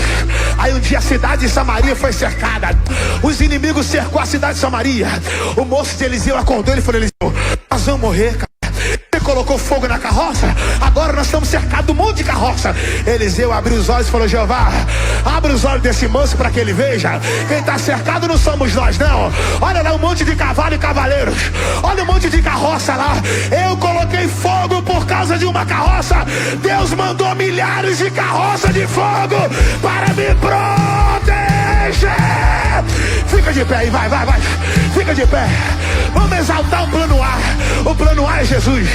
Aí um dia a cidade de Samaria foi cercada. Os inimigos cercou a cidade de Samaria. O moço de Eliseu acordou, ele falou: Eliseu, nós vamos morrer, cara. Você colocou fogo na carroça, agora nós estamos cercados de um monte de carroça. Eliseu abriu os olhos e falou: Jeová, abre os olhos desse moço para que ele veja. Quem está cercado não somos nós, não. Olha lá um monte de cavalo e cavaleiros. Olha um monte de carroça lá. Eu coloquei fogo por causa de uma carroça. Deus mandou milhares de carroças de fogo para me proteger. Fica de pé aí, vai. Fica de pé. Vamos exaltar o plano A. O plano A é Jesus.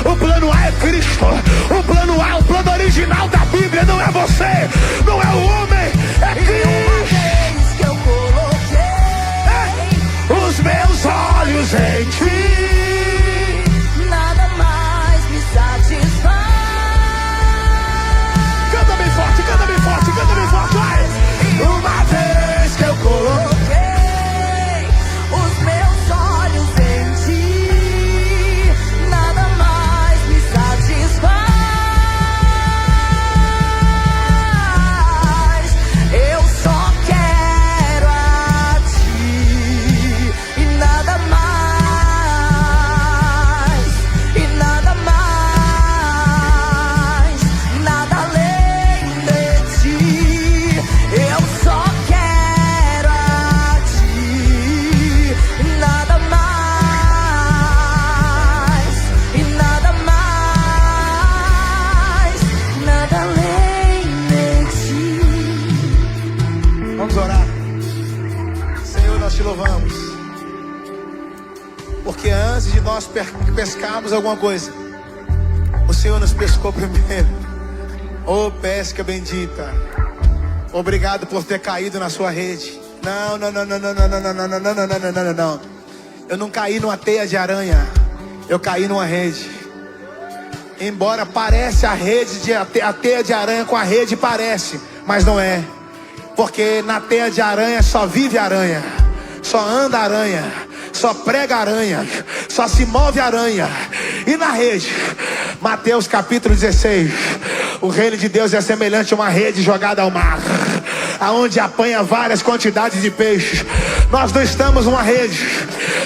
O plano A é Cristo. O plano A, o plano original da Bíblia não é você, não é o homem, é Cristo. Que eu coloquei os meus olhos em ti, nada mais me satisfaz. Canta bem forte, vai. Uma vez que eu coloquei Os meus olhos em ti, nada mais me satisfaz. Eu só quero a ti e nada mais, nada além de ti. Eu só quero a ti e nada além de ti. Vamos orar. Senhor, nós te louvamos, porque antes de nós pescarmos alguma coisa, o Senhor nos pescou primeiro. Oh, pesca bendita. Obrigado por ter caído na sua rede. Não. Eu não caí numa teia de aranha. Eu caí numa rede. Embora pareça a teia de aranha com a rede, parece, mas não é. Porque na teia de aranha só vive aranha, só anda aranha, só prega aranha, só se move aranha. E na rede, Mateus capítulo 16, o reino de Deus é semelhante a uma rede jogada ao mar, aonde apanha várias quantidades de peixes. Nós não estamos numa rede,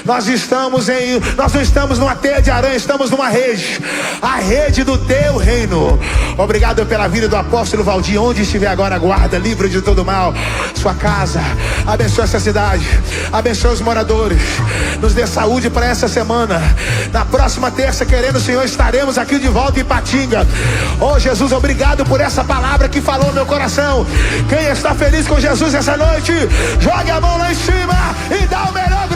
nós não estamos numa teia de aranha, estamos numa rede, a rede do teu reino. Obrigado pela vida do apóstolo Valdir, onde estiver agora, guarda, livre de todo mal, sua casa, abençoa essa cidade, abençoa os moradores, nos dê saúde para essa semana. Na próxima terça, querendo o Senhor, estaremos aqui de volta em Patinga. Oh Jesus, obrigado por essa palavra que falou no meu coração. Quem está feliz com Jesus essa noite, jogue a mão lá em cima e dá o melhor